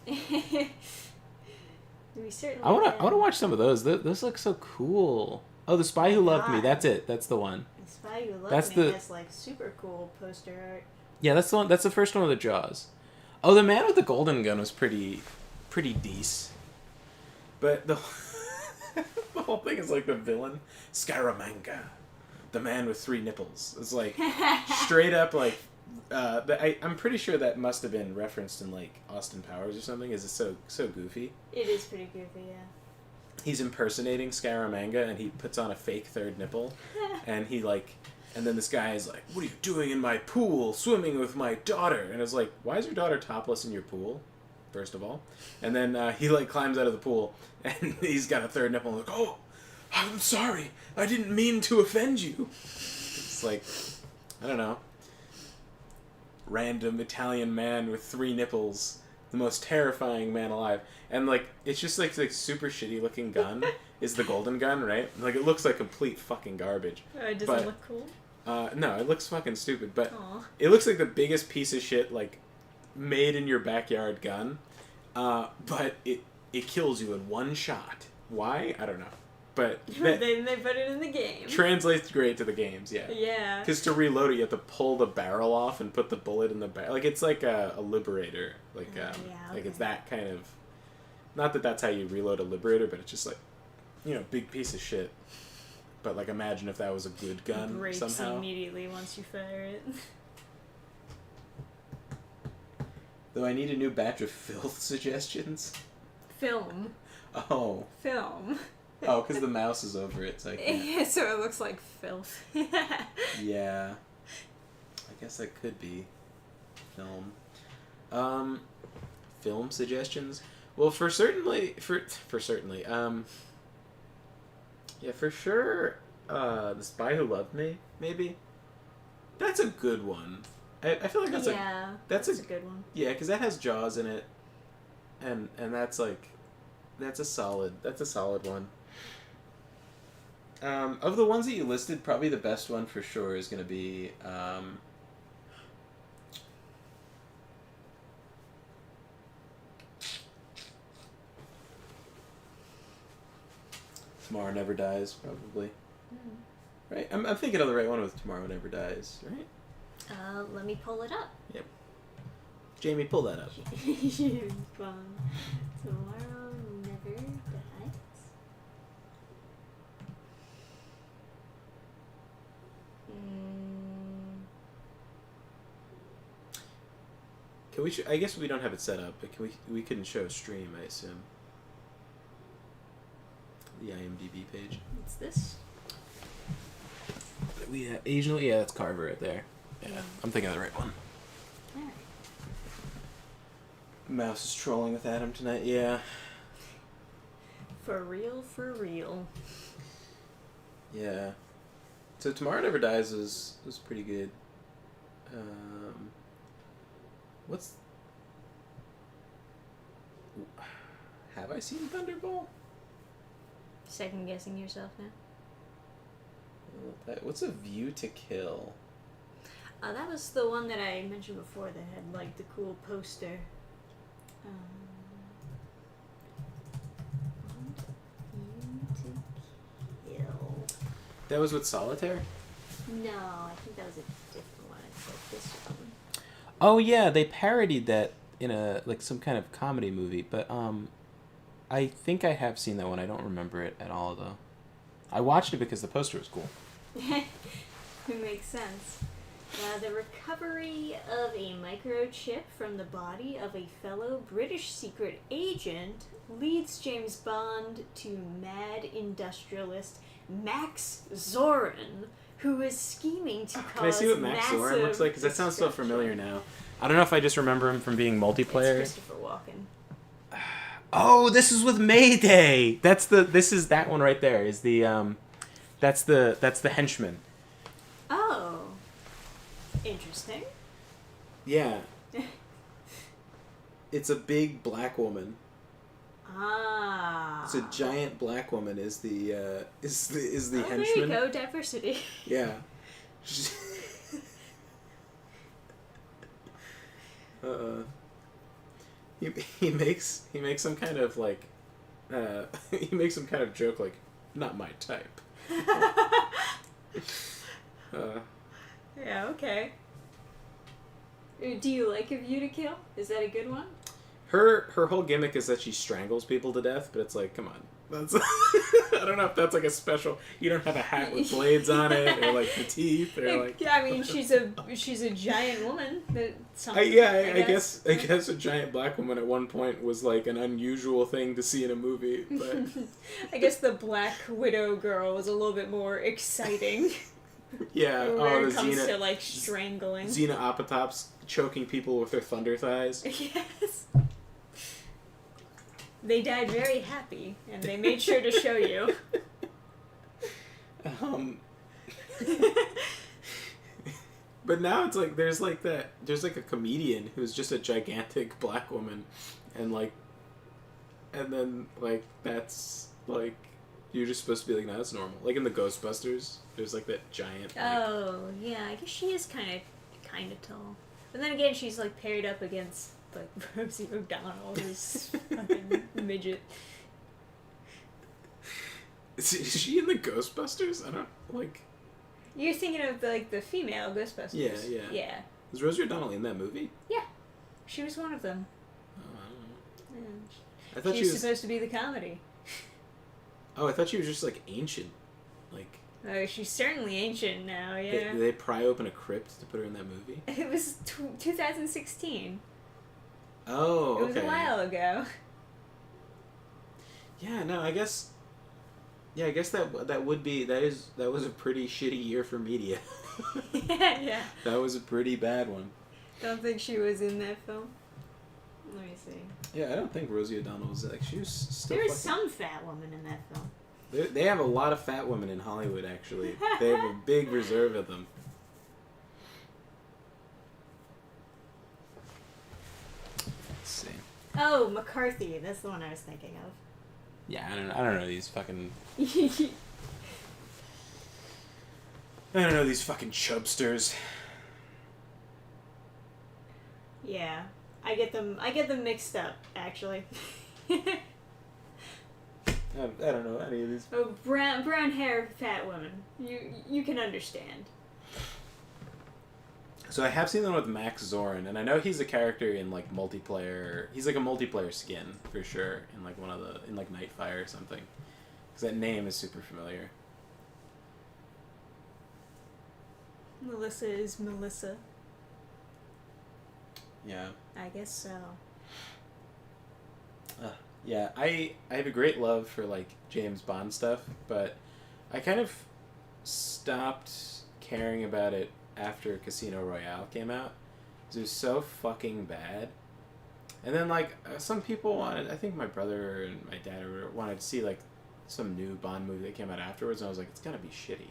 We certainly I wanna can. watch some of those. Those look so cool. Oh, The Spy Who Loved Me. God. That's it. That's the one. The Spy Who Loved That's Me the- has like super cool poster art. Yeah, that's the one. That's the first one with the Jaws. Oh, the man with the golden gun was pretty decent. But the the whole thing is like the villain, Scaramanga, the man with 3 nipples. It's like straight up like. I'm pretty sure that must have been referenced in like Austin Powers or something. Is it so goofy? It is pretty goofy, yeah. He's impersonating Scaramanga and he puts on a fake 3rd nipple, and he like, and then this guy is like, "What are you doing in my pool, swimming with my daughter?" And it's like, "Why is your daughter topless in your pool?" First of all, and then he like climbs out of the pool and he's got a 3rd nipple. And like, "Oh, I'm sorry, I didn't mean to offend you." It's like, I don't know. Random Italian man with 3 nipples, the most terrifying man alive, and like it's just like super shitty looking gun is the golden gun, right? Like it looks like complete fucking garbage. It doesn't But- look cool. No, it looks fucking stupid, but Aw. it looks like the biggest piece of shit like made in your backyard gun, but it kills you in 1 shot. Why? I don't know, but that Then they put it in the game. translates great to the games, yeah. Yeah. Because to reload it, you have to pull the barrel off and put the bullet in the barrel. Like it's like a Liberator, like Yeah, like it's okay. that kind of. Not that that's how you reload a Liberator, but it's just like, big piece of shit. But like, imagine if that was a good gun Breaks somehow. immediately once you fire it. Though I need a new batch of filth suggestions. Film. Oh, Film. because the mouse is over it, so I can't. So it looks like filth. Yeah. I guess that could be film. Film suggestions? Well, for certainly, yeah, for sure, The Spy Who Loved Me, maybe? That's a good one. I feel like that's that's a a good one. yeah, because that has Jaws in it, and that's like, that's a solid one. Of the ones that you listed, probably the best one for sure is going to be Tomorrow Never Dies, probably. Right? I'm thinking of the right one with Tomorrow Never Dies, right? Let me pull it up. Jamie, pull that up. Fun. Tomorrow never dies. Can we? I guess we don't have it set up, but we couldn't show a stream, I assume. The IMDb page. What's this? Asian. Yeah, that's Carver right there. Yeah, I'm thinking of the right one. Alright. Mouse is trolling with Adam tonight. Yeah. For real, for real. Yeah. So Tomorrow Never Dies was pretty good. What's... Have I seen Thunderball? second guessing yourself now. What's A View to Kill? That was the one that I mentioned before that had like the cool poster. You to Kill. That was with Solitaire? No, I think that was a different one. It's like this one. Oh yeah, they parodied that in some kind of comedy movie, but I think I have seen that one. I don't remember it at all though. I watched it because the poster was cool. It makes sense. The recovery of a microchip from the body of a fellow British secret agent leads James Bond to mad industrialist Max Zorin, who is scheming to cause Can I see what Max Zorin looks like? Because that sounds so familiar now. I don't know if I just remember him from being multiplayer. It's Christopher Walken. Oh, this is with Mayday. This is that one right there. Is the that's the henchman. Oh, interesting. Yeah. It's a big black woman. Ah. It's a giant black woman. Is the henchman? There you go, diversity. Yeah. He makes some kind of like he makes some kind of joke like, not my type. Yeah, okay. Do you like A View to Kill? Is that a good one? Her whole gimmick is that she strangles people to death, but it's like, come on. That's I don't know if that's like a special. You don't have a hat with blades on it, or like the teeth, or like. Yeah, I mean, she's a giant woman. I guess a giant black woman at one point was like an unusual thing to see in a movie, but. I guess the Black Widow girl was a little bit more exciting. Yeah. When it comes to like strangling. Xena Apatop's choking people with their thunder thighs. Yes. They died very happy, and they made sure to show you. But now it's like there's like a comedian who's just a gigantic black woman, and then like you're just supposed to be like, no, that's normal. Like in the Ghostbusters, there's like that giant. Oh yeah, I guess she is kind of tall, but then again, she's like paired up against like Rosie O'Donnell, who's fucking midget. Is she in the Ghostbusters? I don't like. You're thinking of the female Ghostbusters. Yeah. Is Rosie O'Donnell in that movie? Yeah, she was one of them. Oh, I don't know. Yeah. I thought she was supposed to be the comedy. Oh, I thought she was just like ancient, like. Oh, she's certainly ancient now. Yeah. Did they pry open a crypt to put her in that movie? It was 2016. Oh, okay. It was a while ago. Yeah, no, I guess. Yeah, I guess that was a pretty shitty year for media. Yeah. That was a pretty bad one. Don't think she was in that film. Let me see. Yeah, I don't think Rosie O'Donnell was like she was still. There was some fat woman in that film. They have a lot of fat women in Hollywood. Actually, they have a big reserve of them. Let's see. Oh, McCarthy. That's the one I was thinking of. Yeah, I don't know these fucking. I don't know these fucking chubsters. Yeah, I get them mixed up actually. I don't know any of these. Oh, brown hair fat woman. You can understand. So I have seen the one with Max Zorin, and I know he's a character in like multiplayer. He's like a multiplayer skin for sure in like in like Nightfire or something. Because that name is super familiar. Melissa is Melissa. Yeah. I guess so. Yeah, I have a great love for like James Bond stuff, but I kind of stopped caring about it after Casino Royale came out. 'Cause it was so fucking bad. And then like some people wanted, I think my brother and my dad wanted to see like some new Bond movie that came out afterwards, and I was like, it's gotta be shitty.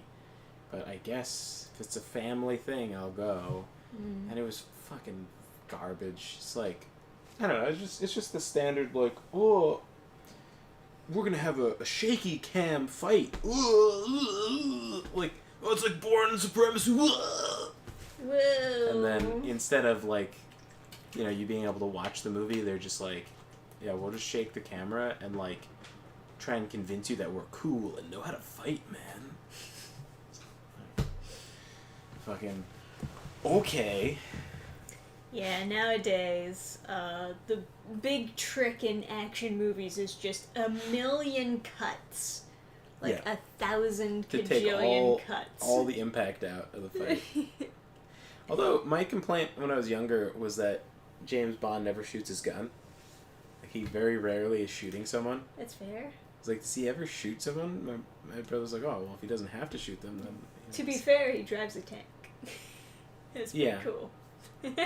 But I guess if it's a family thing, I'll go. Mm. And it was fucking garbage. It's like, I don't know. It's just the standard like, oh, we're gonna have a shaky cam fight. Like, oh, it's like Born Supremacy. Whoa. And then instead of like, you know, you being able to watch the movie, they're just like, yeah, we'll just shake the camera and like try and convince you that we're cool and know how to fight, man. Fucking okay. Yeah, nowadays, the big trick in action movies is just a million cuts. Like 1,000 to take cajillion cuts. all the impact out of the fight. Although, my complaint when I was younger was that James Bond never shoots his gun. Like, he very rarely is shooting someone. That's fair. It's like, does he ever shoot someone? My brother's like, oh, well, if he doesn't have to shoot them, then... To be fair, he drives a tank. It's pretty cool. And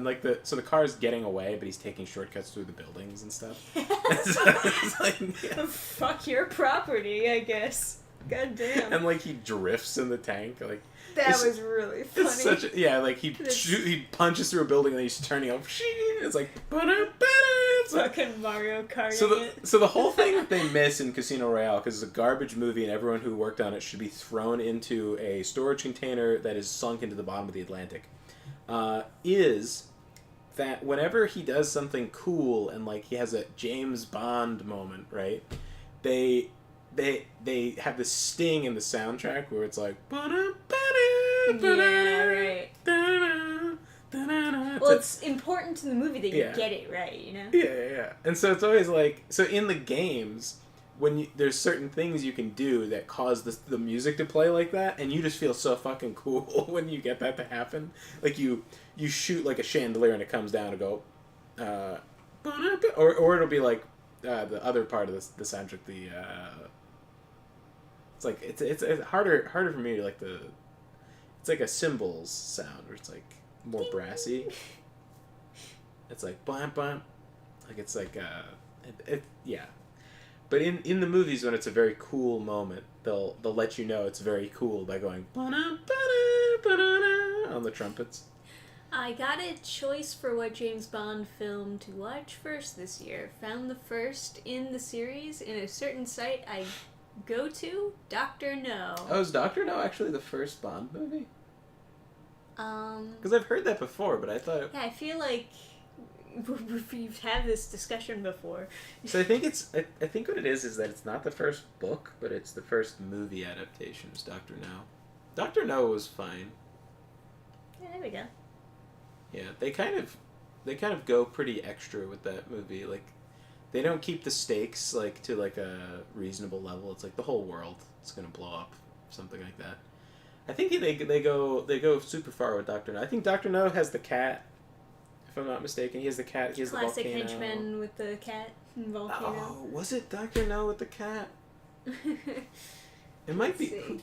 like so the car's getting away, but he's taking shortcuts through the buildings and stuff. It's like, yeah. Fuck your property, I guess. God damn. And like he drifts in the tank, like that was really funny. It's such like he punches through a building and then he's turning up. It's like fucking Mario Kart. So the whole thing that they miss in Casino Royale, because it's a garbage movie and everyone who worked on it should be thrown into a storage container that is sunk into the bottom of the Atlantic, is that whenever he does something cool and like he has a James Bond moment, right? They have this sting in the soundtrack where it's like, yeah, right. Well, it's important to the movie that you get it right, you know? Yeah. And so it's always like, so in the games, when there's certain things you can do that cause the music to play like that, and you just feel so fucking cool when you get that to happen. Like you shoot like a chandelier and it comes down and go, or it'll be like the other part of the soundtrack, it's like it's harder for me to like it's like a cymbals sound where it's like more brassy. It's like bam bam, like it's like yeah. But in the movies, when it's a very cool moment, they'll let you know it's very cool by going on the trumpets. I got a choice for what James Bond film to watch first this year. Found the first in the series in a certain site I go to, Dr. No. Oh, is Dr. No actually the first Bond movie? Because I've heard that before, but I thought... Yeah, I feel like we've had this discussion before. So I think I think what it is that it's not the first book, but it's the first movie adaptation. Is Dr. No. Dr. No was fine. Yeah, there we go. Yeah, they kind of go pretty extra with that movie. Like, they don't keep the stakes like to like a reasonable level. It's like the whole world is gonna blow up, something like that. I think they go super far with Dr. No. I think Dr. No has the cat. If I'm not mistaken, he has the cat. He has classic the volcano. henchman with the cat and volcano. Oh, was it Dr. No with the cat? It might be.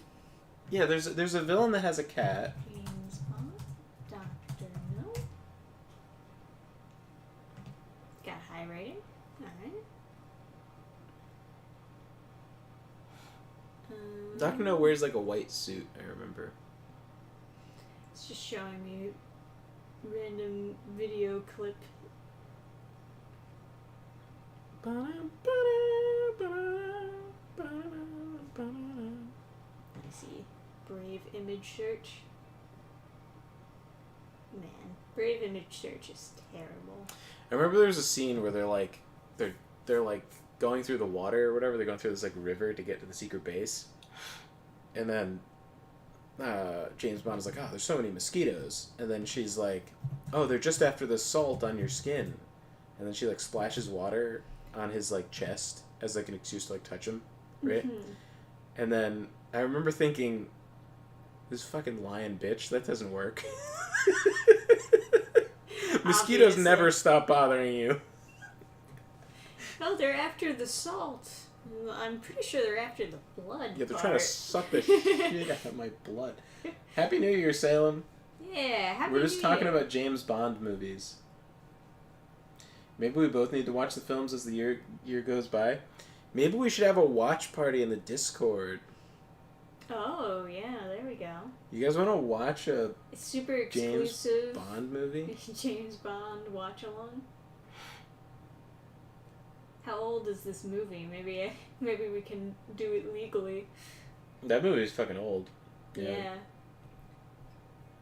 Yeah, there's a villain that has a cat. James Bond, Dr. No. Got a high rating. All right. Dr. No wears like a white suit. I remember. It's just showing me random video clip. Let me see. Brave image search. Man, Brave image search is terrible. I remember there was a scene where they're like going through the water or whatever. They're going through this like river to get to the secret base, and then James Bond is like, oh, there's so many mosquitoes, and then she's like, oh, they're just after the salt on your skin, and then she like splashes water on his like chest as like an excuse to like touch him, right? Mm-hmm. And then I remember thinking, this fucking lying bitch, that doesn't work. Mosquitoes Obviously. never stop bothering you. Oh, they're after the salt. I'm pretty sure they're after the blood. Yeah, they're trying to suck the shit out of my blood. Happy New Year, Salem. Yeah, happy We're just New talking Year. about James Bond movies. Maybe we both need to watch the films as the year goes by. Maybe we should have a watch party in the Discord. Oh, yeah, there we go. You guys want to watch a It's super James exclusive Bond movie? James Bond watch along. How old is this movie? Maybe we can do it legally. That movie is fucking old. Yeah.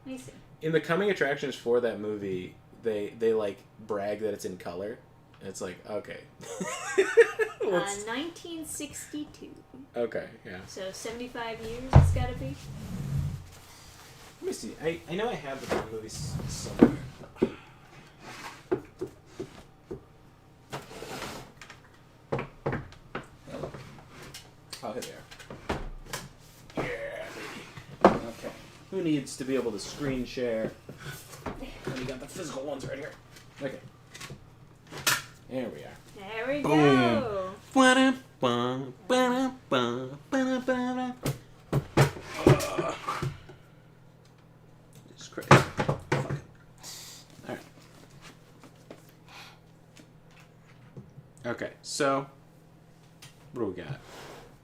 Let me see. In the coming attractions for that movie, they like brag that it's in color. And it's like, okay. 1962. Okay, yeah. So 75 years it's gotta be. Let me see. I know I have the movie somewhere. Oh, here they are. Yeah, baby. Okay. Who needs to be able to screen share? And we got the physical ones right here. Okay. There we are. There we Boom. go. It's crazy. Fuck it. Alright. Okay, so what do we got?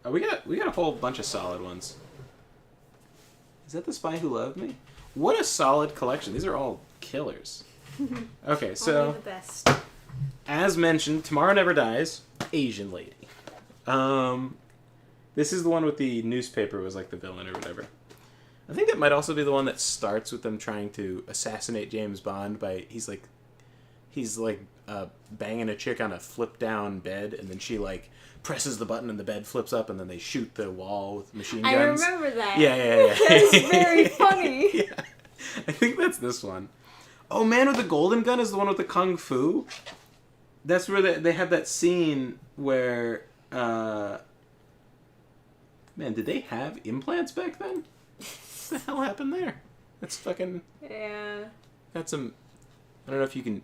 Oh, we got a whole bunch of solid ones. Is that The Spy Who Loved Me? What a solid collection. These are all killers. Okay, so Only the best. as mentioned, Tomorrow Never Dies, Asian lady. This is the one with the newspaper was like the villain or whatever. I think that might also be the one that starts with them trying to assassinate James Bond by he's like banging a chick on a flip down bed, and then she like presses the button and the bed flips up, and then they shoot the wall with machine guns. I remember that. Yeah. That's very funny. Yeah. I think that's this one. Oh, Man with the Golden Gun is the one with the kung fu. That's where they have that scene where man, did they have implants back then? What the hell happened there? That's fucking... Yeah. That's some... I don't know if you can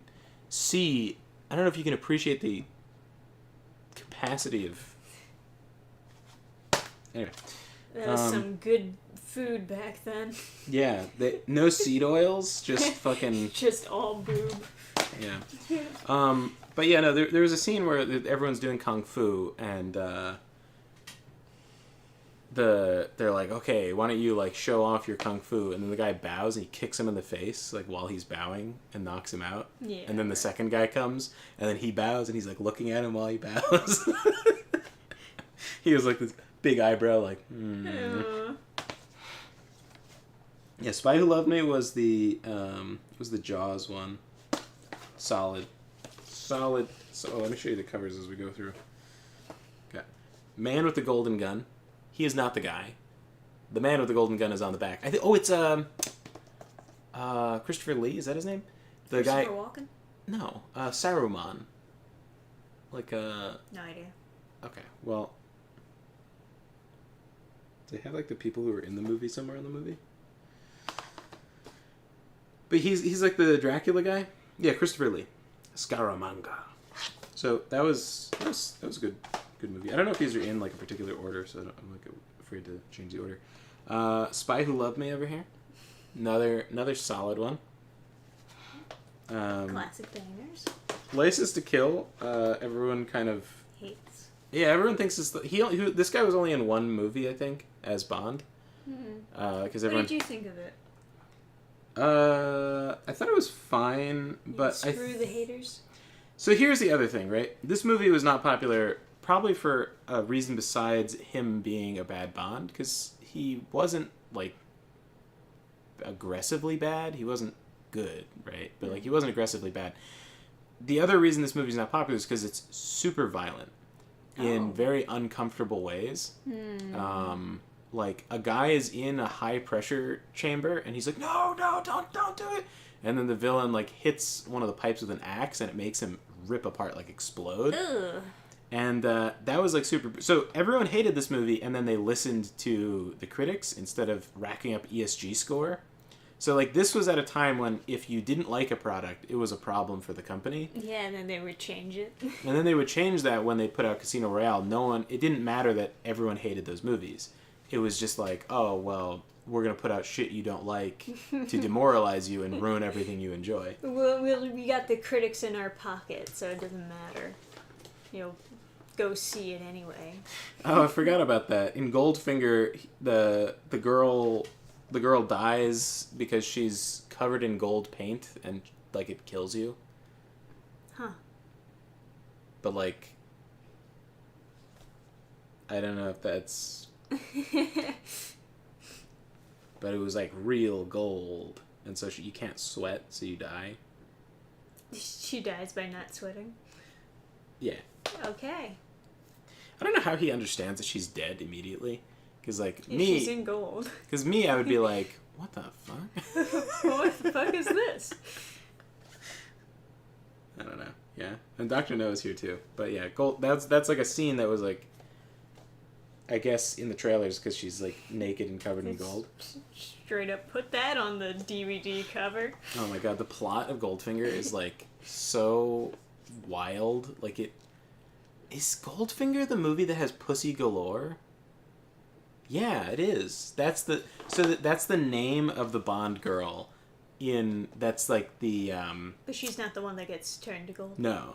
see... I don't know if you can appreciate the capacity of... Anyway. That was some good food back then. Yeah. No seed oils, just fucking... Just all boob. Yeah. But yeah, no, there was a scene where everyone's doing kung fu, and they're like, okay, why don't you like show off your kung fu? And then the guy bows and he kicks him in the face like while he's bowing and knocks him out. Yeah. And then the second guy comes and then he bows and he's like looking at him while he bows. He has like this big eyebrow, like. Yeah, Spy Who Loved Me was the Jaws one. Solid. So let me show you the covers as we go through. Okay, Man with the Golden Gun. He is not the guy. The Man with the Golden Gun is on the back. I think. Oh, it's Christopher Lee. Is that his name? The Christopher guy. Walken? No, Saruman. Like No idea. Okay, well. Do they have like the people who were in the movie somewhere in the movie? But he's like the Dracula guy. Yeah, Christopher Lee. Scaramanga. So that was a good movie. I don't know if these are in like a particular order, so I'm like afraid to change the order. Spy Who Loved Me over here. Another solid one. Classic bangers. License to Kill. Everyone kind of Hates. Yeah, everyone thinks this guy was only in one movie, I think, as Bond. Because everyone. What did you think of it? I thought it was fine, but Screw the haters. So here's the other thing, right? This movie was not popular, probably for a reason besides him being a bad Bond, because he wasn't like aggressively bad. He wasn't good, right? But like he wasn't aggressively bad. The other reason this movie's not popular is because it's super violent in very uncomfortable ways. Like a guy is in a high pressure chamber and he's like, no, don't do it. And then the villain like hits one of the pipes with an axe and it makes him rip apart, like explode. Ugh. And that was like super. So everyone hated this movie, and then they listened to the critics instead of racking up ESG score. So like this was at a time when if you didn't like a product, it was a problem for the company. Yeah, and then they would change it. And then they would change that when they put out Casino Royale. It didn't matter that everyone hated those movies. It was just like, oh, well, we're going to put out shit you don't like to demoralize you and ruin everything you enjoy. We got the critics in our pocket, so it doesn't matter. Go see it anyway. Oh, I forgot about that. In Goldfinger, the girl dies because she's covered in gold paint and like it kills you. Huh. But like I don't know if that's... But it was like real gold. And so you can't sweat, so you die. She dies by not sweating. Yeah. Okay. I don't know how he understands that she's dead immediately. Because, like, If she's in gold. Because me, I would be like, what the fuck? What the fuck is this? I don't know. Yeah. And Dr. No is here, too. But, yeah, gold. That's like a scene that was, like, I guess in the trailers because she's, like, naked and covered in gold. Straight up put that on the DVD cover. Oh, my God. The plot of Goldfinger is, like, so wild. Like, it... Is Goldfinger the movie that has pussy galore? Yeah, it is. That's the name of the Bond girl that's like the But she's not the one that gets turned to gold. No.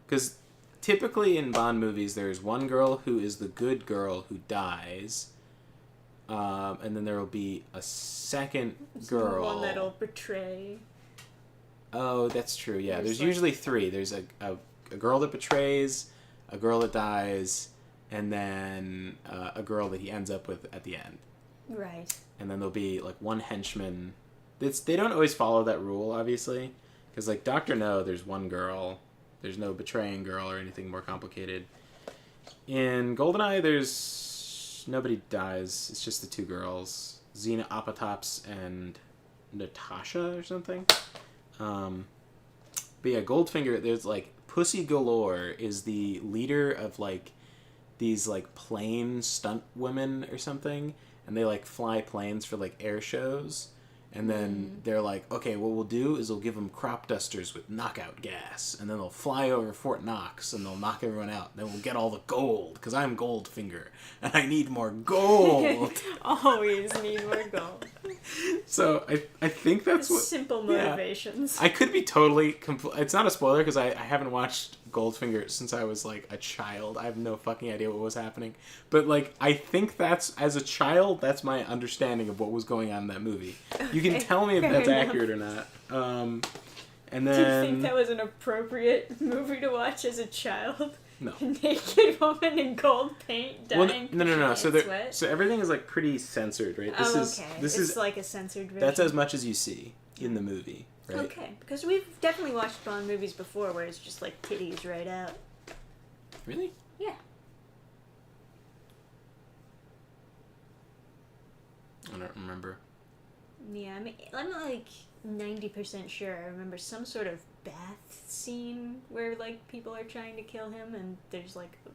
Cuz typically in Bond movies there's one girl who is the good girl who dies. And then there will be a second girl. The one that'll betray. Oh, that's true. Yeah, there's like... usually 3. There's a girl that betrays, a girl that dies, and then a girl that he ends up with at the end. Right. And then there'll be, like, one henchman. They don't always follow that rule, obviously. Because, like, Dr. No, there's one girl. There's no betraying girl or anything more complicated. In GoldenEye, there's... Nobody dies. It's just the 2 girls. Xena Apatops and Natasha or something. But yeah, Goldfinger, there's, like... Pussy Galore is the leader of, like... these, like, plane stunt women or something, and they, like, fly planes for, like, air shows, and then they're like, okay, what we'll do is we'll give them crop dusters with knockout gas, and then they'll fly over Fort Knox, and they'll knock everyone out, then we'll get all the gold, because I'm Goldfinger, and I need more gold! Always need more gold. So, I think that's what... Simple motivations. Yeah. I could be totally... It's not a spoiler, because I haven't watched Goldfinger since I was, like, a child. I have no fucking idea what was happening. But, like, I think that's... As a child, that's my understanding of what was going on in that movie. Okay, you can tell me if that's accurate or not. And then... Do you think that was an appropriate movie to watch as a child? No. A naked woman in gold paint dying. Well, no. So everything is, like, pretty censored, right? This is like a censored version. That's as much as you see in the movie, right? Okay, because we've definitely watched Bond movies before where it's just, like, titties right out. Really? Yeah. I don't remember. Yeah, I mean, I'm, like, 90% sure I remember some sort of bath scene where, like, people are trying to kill him and there's, like, a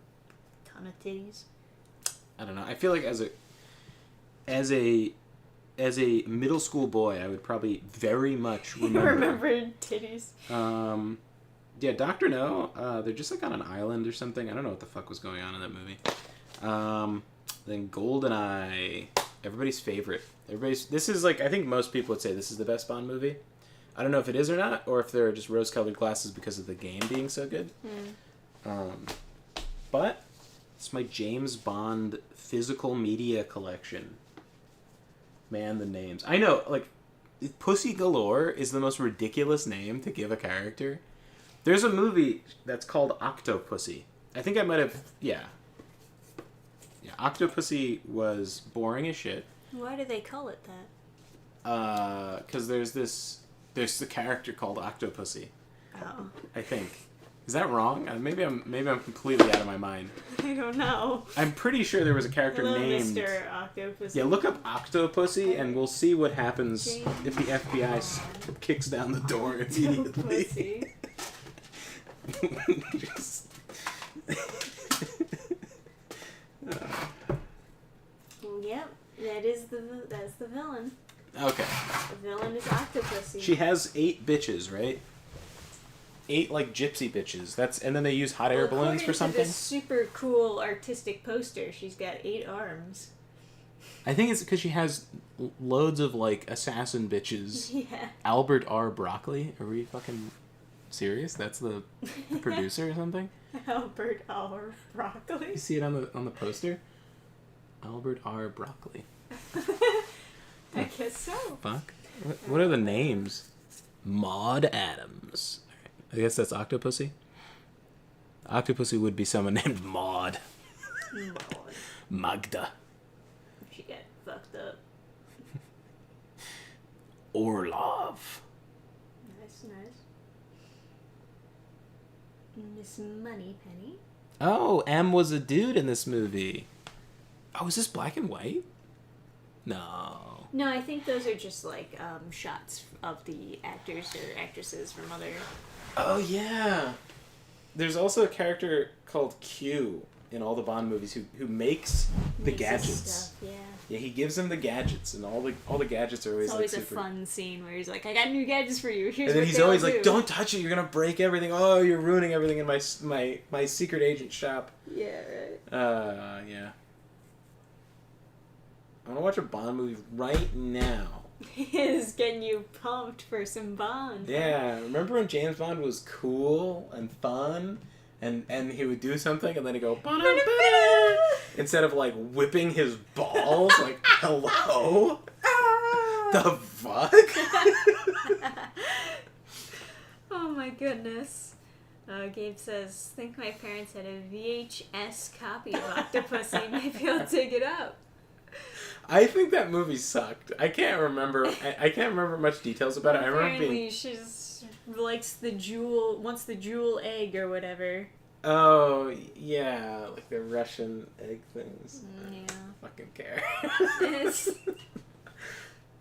ton of titties. I don't know. I feel like as a middle school boy, I would probably very much remember titties. Yeah, Dr. No, they're just, like, on an island or something. I don't know what the fuck was going on in that movie. Then GoldenEye, everybody's favorite. This is, like, I think most people would say this is the best Bond movie. I don't know if it is or not, or if they're just rose-colored glasses because of the game being so good. But it's my James Bond physical media collection. Man, the names. I know, like, Pussy Galore is the most ridiculous name to give a character. There's a movie that's called Octopussy. I think I might have... Yeah, Octopussy was boring as shit. Why do they call it that? Because there's the character called Octopussy. Oh. I think. Is that wrong? Maybe I'm completely out of my mind. I don't know. I'm pretty sure there was a character named... Mr. Octopussy. Yeah, look up Octopussy and we'll see what happens if the FBI kicks down the door immediately. Just... Yep, that's the villain. Okay. The villain is Octopussy. She has 8 bitches, right? 8, like, gypsy bitches. And then they use hot air balloons for something? This super cool artistic poster, she's got 8 arms. I think it's because she has loads of, like, assassin bitches. Yeah. Albert R. Broccoli? Are we fucking serious? That's the producer or something? Albert R. Broccoli? You see it on the poster? Albert R. Broccoli. I guess so. Fuck. What are the names? Maud Adams. I guess that's Octopussy. Octopussy would be someone named Maud. Lord. Magda. She got fucked up. Orlov. Nice, nice. Miss Moneypenny. Oh, M was a dude in this movie. Oh, is this black and white? No. No, I think those are just like shots of the actors or actresses from other. Oh, yeah. There's also a character called Q in all the Bond movies who makes the gadgets. Stuff, yeah. Yeah, he gives them the gadgets, and all the gadgets are always It's always like a super... fun scene where he's like, "I got new gadgets for you. Here's And then what he's they always all like, do." "Don't touch it! You're gonna break everything! Oh, you're ruining everything in my secret agent shop." Yeah, right. Yeah. I want to watch a Bond movie right now. Is getting you pumped for some Bond. Yeah, remember when James Bond was cool and fun, and he would do something and then he'd go "Ba-da-ba-da," instead of like whipping his balls. Like, hello, the fuck? Oh my goodness. Gabe says, think my parents had a VHS copy of Octopussy. Maybe I'll dig it up. I think that movie sucked. I can't remember. I can't remember much details about it. I remember Apparently being... she's likes the jewel, wants the jewel egg or whatever. Oh, yeah, like the Russian egg things. Yeah. Fucking care. It's...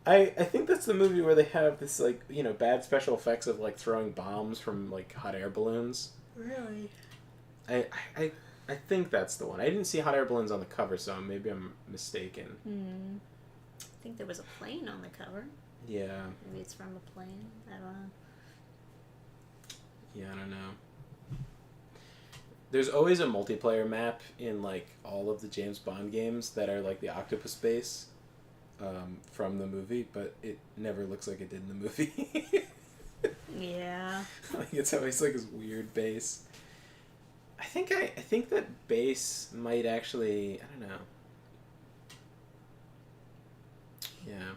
I think that's the movie where they have this, like, you know, bad special effects of, like, throwing bombs from, like, hot air balloons. Really? I think that's the one. I didn't see hot air balloons on the cover, so maybe I'm mistaken. I think there was a plane on the cover. Yeah. Maybe it's from a plane. I don't know. Yeah, I don't know. There's always a multiplayer map in, like, all of the James Bond games that are, like, the octopus base from the movie, but it never looks like it did in the movie. Yeah. Like, it's always, like, this weird base. I think that base might actually... I don't know. Yeah.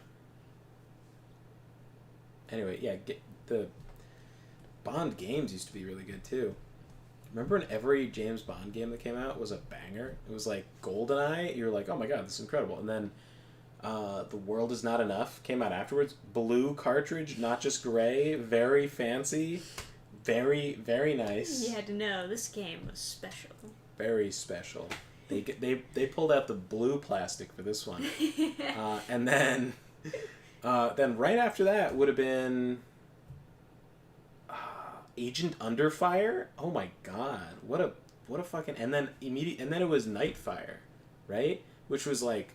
Anyway, yeah, the Bond games used to be really good, too. Remember when every James Bond game that came out was a banger? It was like GoldenEye. You were like, oh my god, this is incredible. And then The World Is Not Enough came out afterwards. Blue cartridge, not just gray. Very fancy. Very, very nice. You had to know this game was special. Very special. They pulled out the blue plastic for this one. And then right after that would have been Agent Under Fire. Oh my god, what a fucking... And then it was Nightfire, right? Which was like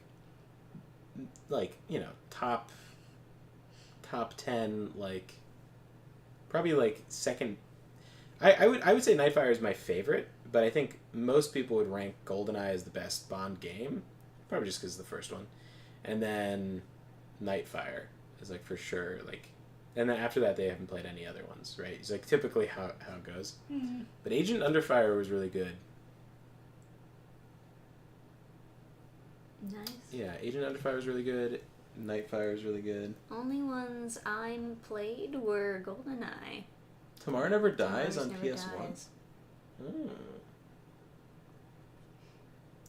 you know, top 10, like probably like second. I would say Nightfire is my favorite, but I think most people would rank GoldenEye as the best Bond game, probably just because it's the first one, and then Nightfire is like for sure like, and then after that they haven't played any other ones, right? It's like typically how it goes. Mm-hmm. But Agent Under Fire was really good. Nice. Yeah, Agent Under Fire was really good. Nightfire was really good. Only ones I played were GoldenEye. Tomorrow Never Dies on Never PS1. Dies. Mm.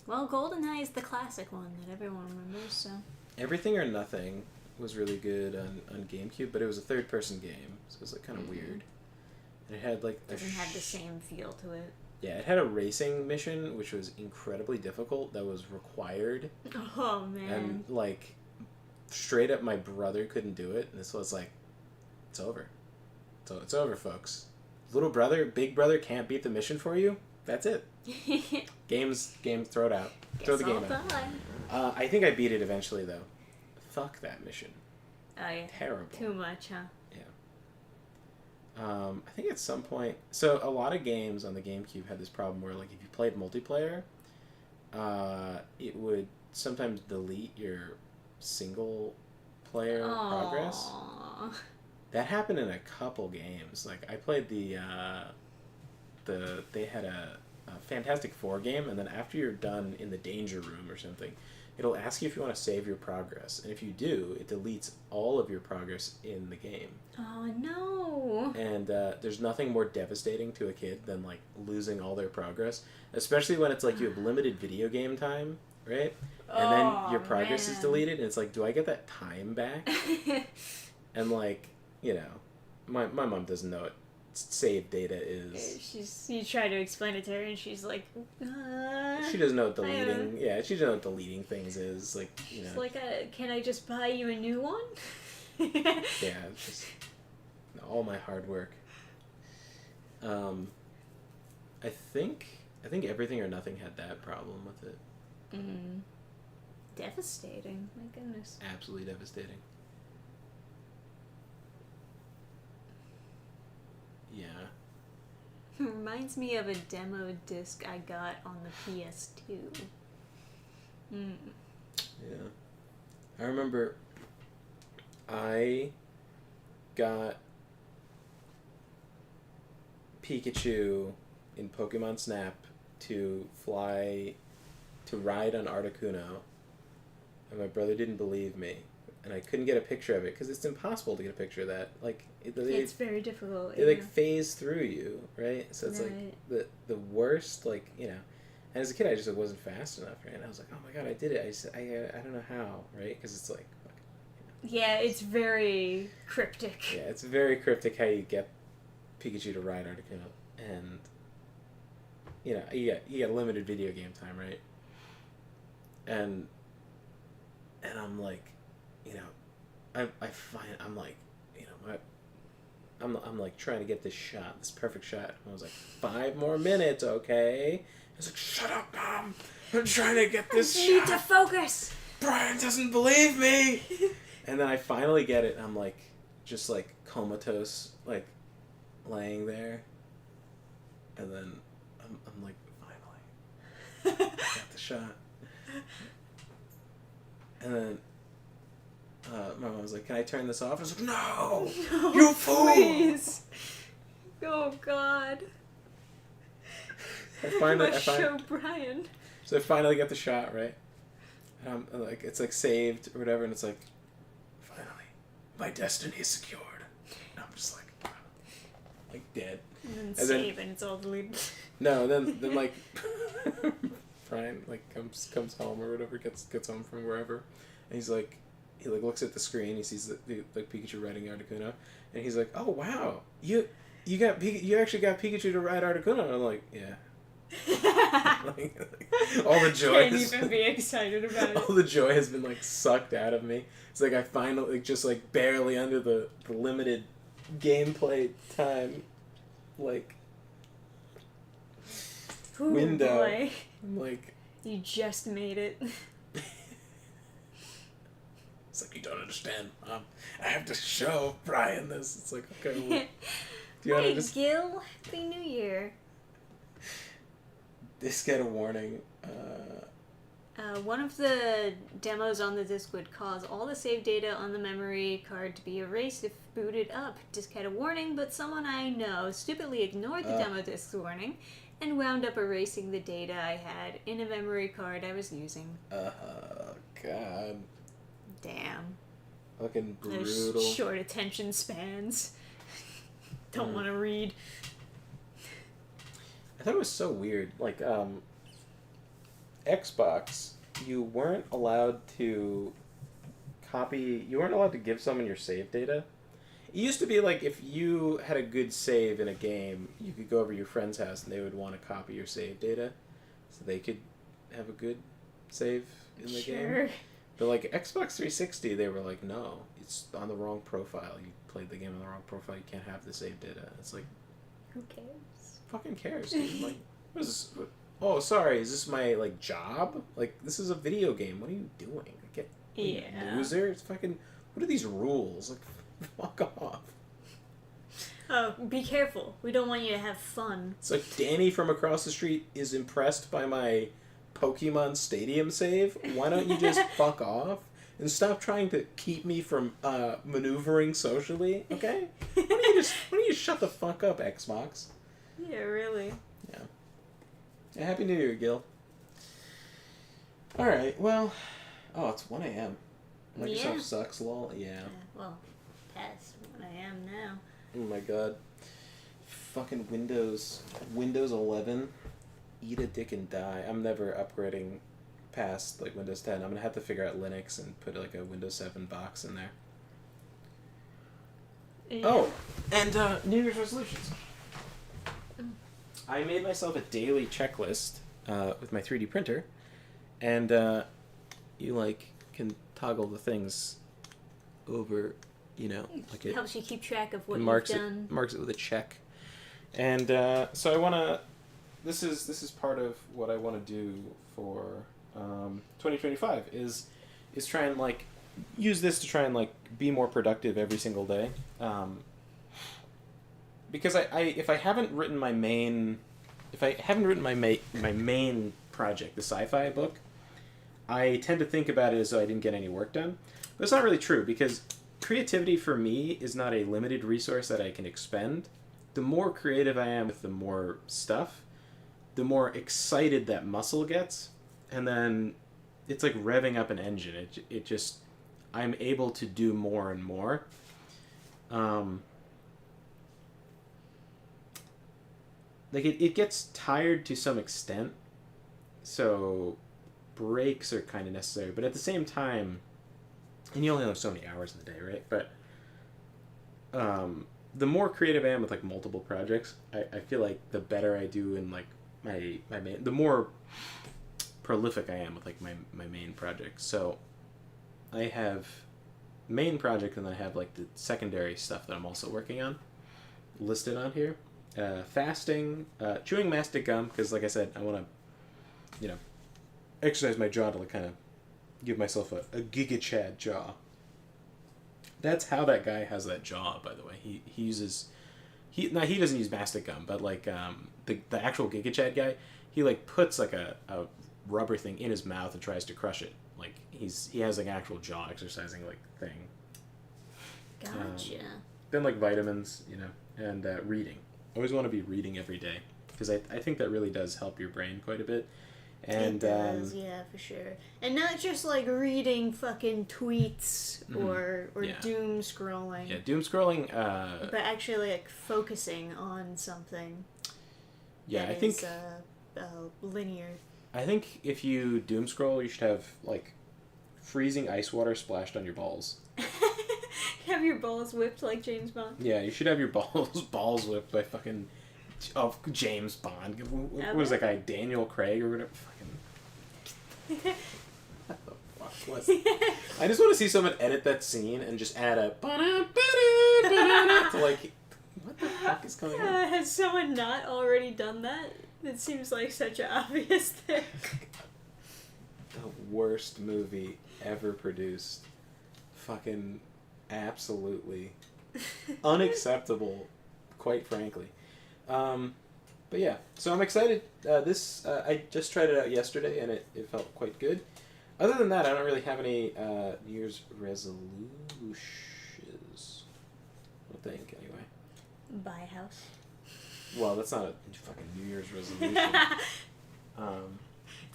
Well, GoldenEye is the classic one that everyone remembers, so... Everything or Nothing was really good on GameCube, but it was a third-person game, so it was like kind of weird. And it had like... Doesn't have the same feel to it. Yeah, it had a racing mission, which was incredibly difficult, that was required. Oh, man. And, like, straight up my brother couldn't do it, and this was like, it's over. So it's over, folks. Little brother, big brother can't beat the mission for you. That's it. Games, throw it out. Throw the game out. I think I beat it eventually, though. Fuck that mission. Oh, yeah. Terrible. Too much, huh? Yeah. I think at some point... So, a lot of games on the GameCube had this problem where, like, if you played multiplayer, it would sometimes delete your single-player progress. That happened in a couple games. Like, I played they had a Fantastic Four game, and then after you're done in the danger room or something, it'll ask you if you want to save your progress, and if you do, it deletes all of your progress in the game. Oh no! And there's nothing more devastating to a kid than like losing all their progress, especially when it's like you have limited video game time, right? And then your progress is deleted, and it's like, do I get that time back? And like, you know, my mom doesn't know what save data is. You try to explain it to her, and she's like, She doesn't know what deleting. Yeah, she doesn't know what deleting things is. Like, you know. She's like, can I just buy you a new one? Yeah, it's just all my hard work. I think Everything or Nothing had that problem with it. Devastating. My goodness. Absolutely devastating. Yeah. Reminds me of a demo disc I got on the PS2. Yeah. I remember I got Pikachu in Pokemon Snap to ride on Articuno, and my brother didn't believe me, and I couldn't get a picture of it because it's impossible to get a picture of that. Like it's very difficult. They like phase through you, right? So it's like the worst, like, you know. And as a kid, I just wasn't fast enough, right? And I was like, oh my god, I did it. I don't know how, right? Because it's like, you know. Yeah, it's very cryptic. Yeah, it's very cryptic how you get Pikachu to ride Articuno, and you know, you get limited video game time, right? And I'm like, you know, I'm like, you know, I'm like trying to get this perfect shot. And I was like, 5 more minutes, okay? I was like, shut up, Mom. I'm trying to get this shot. You need to focus. Brian doesn't believe me. And then I finally get it, and I'm like, just like comatose, like laying there. And then I'm like, finally, I got the shot. And then my mom was like, can I turn this off? I was like, no, you fool! Please. Oh, God. Show Brian. So I finally get the shot, right? And I'm like, it's like saved or whatever, and it's like, finally, my destiny is secured. And I'm just like dead. And then save, and it's all deleted. No, then like Brian like comes home or whatever, gets home from wherever, and he looks at the screen, he sees the like Pikachu riding Articuno, and he's like, oh wow, you actually got Pikachu to ride Articuno. And I'm like, yeah. like, all the joy. Can't even be excited about it. All the joy has been like sucked out of me. It's like I finally just like barely under the limited gameplay time, like window. Boy. I'm like, you just made it. It's like, you don't understand, Mom. I have to show Brian this. It's like, okay, well, do you want to just... Gil, Happy New Year. This get a warning. One of the demos on the disk would cause all the save data on the memory card to be erased if booted up. Disk had a warning, but someone I know stupidly ignored the demo disk's warning and wound up erasing the data I had in a memory card I was using. God. Damn. Fucking brutal. There's short attention spans. Don't want to read. I thought it was so weird. Like, Xbox, you weren't allowed to give someone your save data. It used to be like if you had a good save in a game, you could go over to your friend's house and they would want to copy your save data so they could have a good save in the game. But like Xbox 360, they were like, no, it's on the wrong profile. You played the game on the wrong profile. You can't have the save data. It's like, who cares? Fucking cares, dude. Like, what is this? Oh, sorry. Is this my like job? Like, this is a video game. What are you doing? Loser. It's fucking. What are these rules? Like, fuck off. Oh, be careful. We don't want you to have fun. It's like Danny from across the street is impressed by my Pokemon Stadium save. Why don't you just fuck off and stop trying to keep me from maneuvering socially? Okay. Why don't you shut the fuck up, Xbox? Yeah, really. Yeah. Happy New Year, Gil. Alright, well, Oh, it's 1 a.m. Microsoft sucks, lol. Yeah. Well, past 1 a.m. now. Oh my god. Fucking Windows 11. Eat a dick and die. I'm never upgrading past like Windows 10. I'm gonna have to figure out Linux and put like a Windows 7 box in there. Yeah. Oh, and New Year's resolutions. I made myself a daily checklist with my 3D printer, and you like can toggle the things over, you know, like it helps you keep track of what marks you've done. marks it with a check, and so I wanna. This is part of what I want to do for 2025 is try and like use this to try and like be more productive every single day. Because I if I haven't written my main my main project, the sci-fi book, I tend to think about it as though I didn't get any work done. But it's not really true, because creativity for me is not a limited resource that I can expend. The more creative I am with the more stuff, the more excited that muscle gets, and then it's like revving up an engine. It just, I'm able to do more and more. Like it gets tired to some extent, so breaks are kind of necessary. But at the same time, and you only have so many hours in the day, right? But the more creative I am with like multiple projects, I feel like the better I do in like my main, the more prolific I am with like my main project. So I have main project, and then I have like the secondary stuff that I'm also working on listed on here. Fasting, chewing mastic gum, because like I said, I want to, you know, exercise my jaw to like kind of give myself a Giga Chad jaw. That's how that guy has that jaw, by the way. He uses, he doesn't use mastic gum, but like the actual Giga Chad guy, he like puts like a rubber thing in his mouth and tries to crush it. Like he has like an actual jaw exercising like thing. Gotcha. Then like vitamins, you know, and reading. I always want to be reading every day, because I think that really does help your brain quite a bit. And it does, yeah, for sure. And not just like reading fucking tweets or yeah. doom scrolling. Yeah, doom scrolling. But actually like focusing on something. Yeah, that I think is, linear. I think if you doom scroll, you should have like freezing ice water splashed on your balls. Have your balls whipped like James Bond? Yeah, you should have your balls whipped by fucking James Bond. What was that guy, Daniel Craig or whatever? Fucking. What the fuck was? I just want to see someone edit that scene and just add a to like, what the fuck is going on? Has someone not already done that? It seems like such an obvious thing. The worst movie ever produced. Fucking absolutely unacceptable, quite frankly. But yeah, so I'm excited. I just tried it out yesterday, and it felt quite good. Other than that, I don't really have any New Year's resolutions. I think, anyway. Buy a house. Well, that's not a fucking New Year's resolution.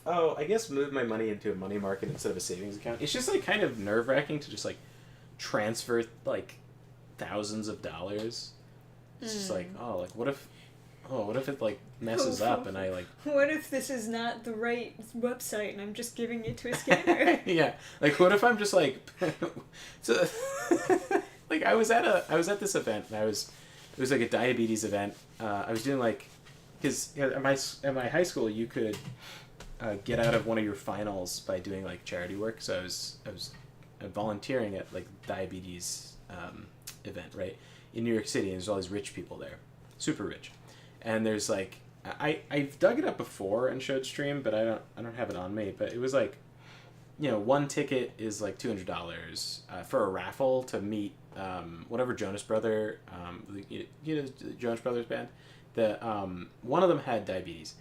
Oh, I guess move my money into a money market instead of a savings account. It's just like kind of nerve-wracking to just like transfer like thousands of dollars. It's just like, what if it like messes up and I like. What if this is not the right website and I'm just giving it to a scammer? Yeah, like what if I'm just like, so, like I was at this event and it was like a diabetes event. I was doing like, because at my high school you could get out of one of your finals by doing like charity work. So I was volunteering at like diabetes event, right, in New York City, and there's all these rich people there, super rich, and there's like I've dug it up before and showed stream, but I don't have it on me. But it was like, you know, one ticket is like $200 for a raffle to meet whatever Jonas Brother, you know, the Jonas Brothers band. The one of them had diabetes,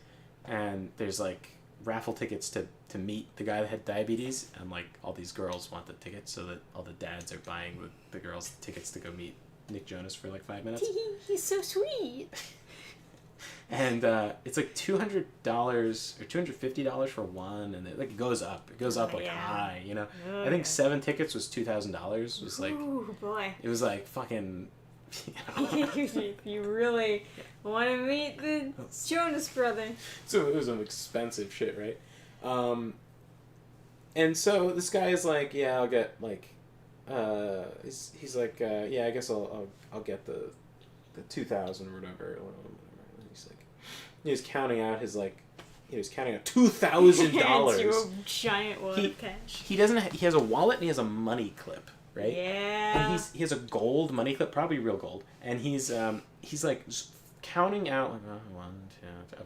and there's like raffle tickets to meet the guy that had diabetes, and like all these girls want the tickets, so that all the dads are buying the girls tickets to go meet Nick Jonas for like 5 minutes. He's so sweet. And it's like $200 or $250 for one, and it goes up. It goes up high, you know. Oh, I think 7 tickets was $2,000. Was like, ooh, boy. it was like fucking. You know. If you really want to meet the Jonas Brothers. So it was some expensive shit, right? And so this guy is like, yeah, I'll get like, he's like, yeah, I guess I'll get the 2,000 or whatever. He's like, he was counting out his like, he was counting out $2,000. Into a giant wad of cash. He doesn't. He has a wallet and he has a money clip, right? Yeah. And he has a gold money clip, probably real gold, and he's like counting out like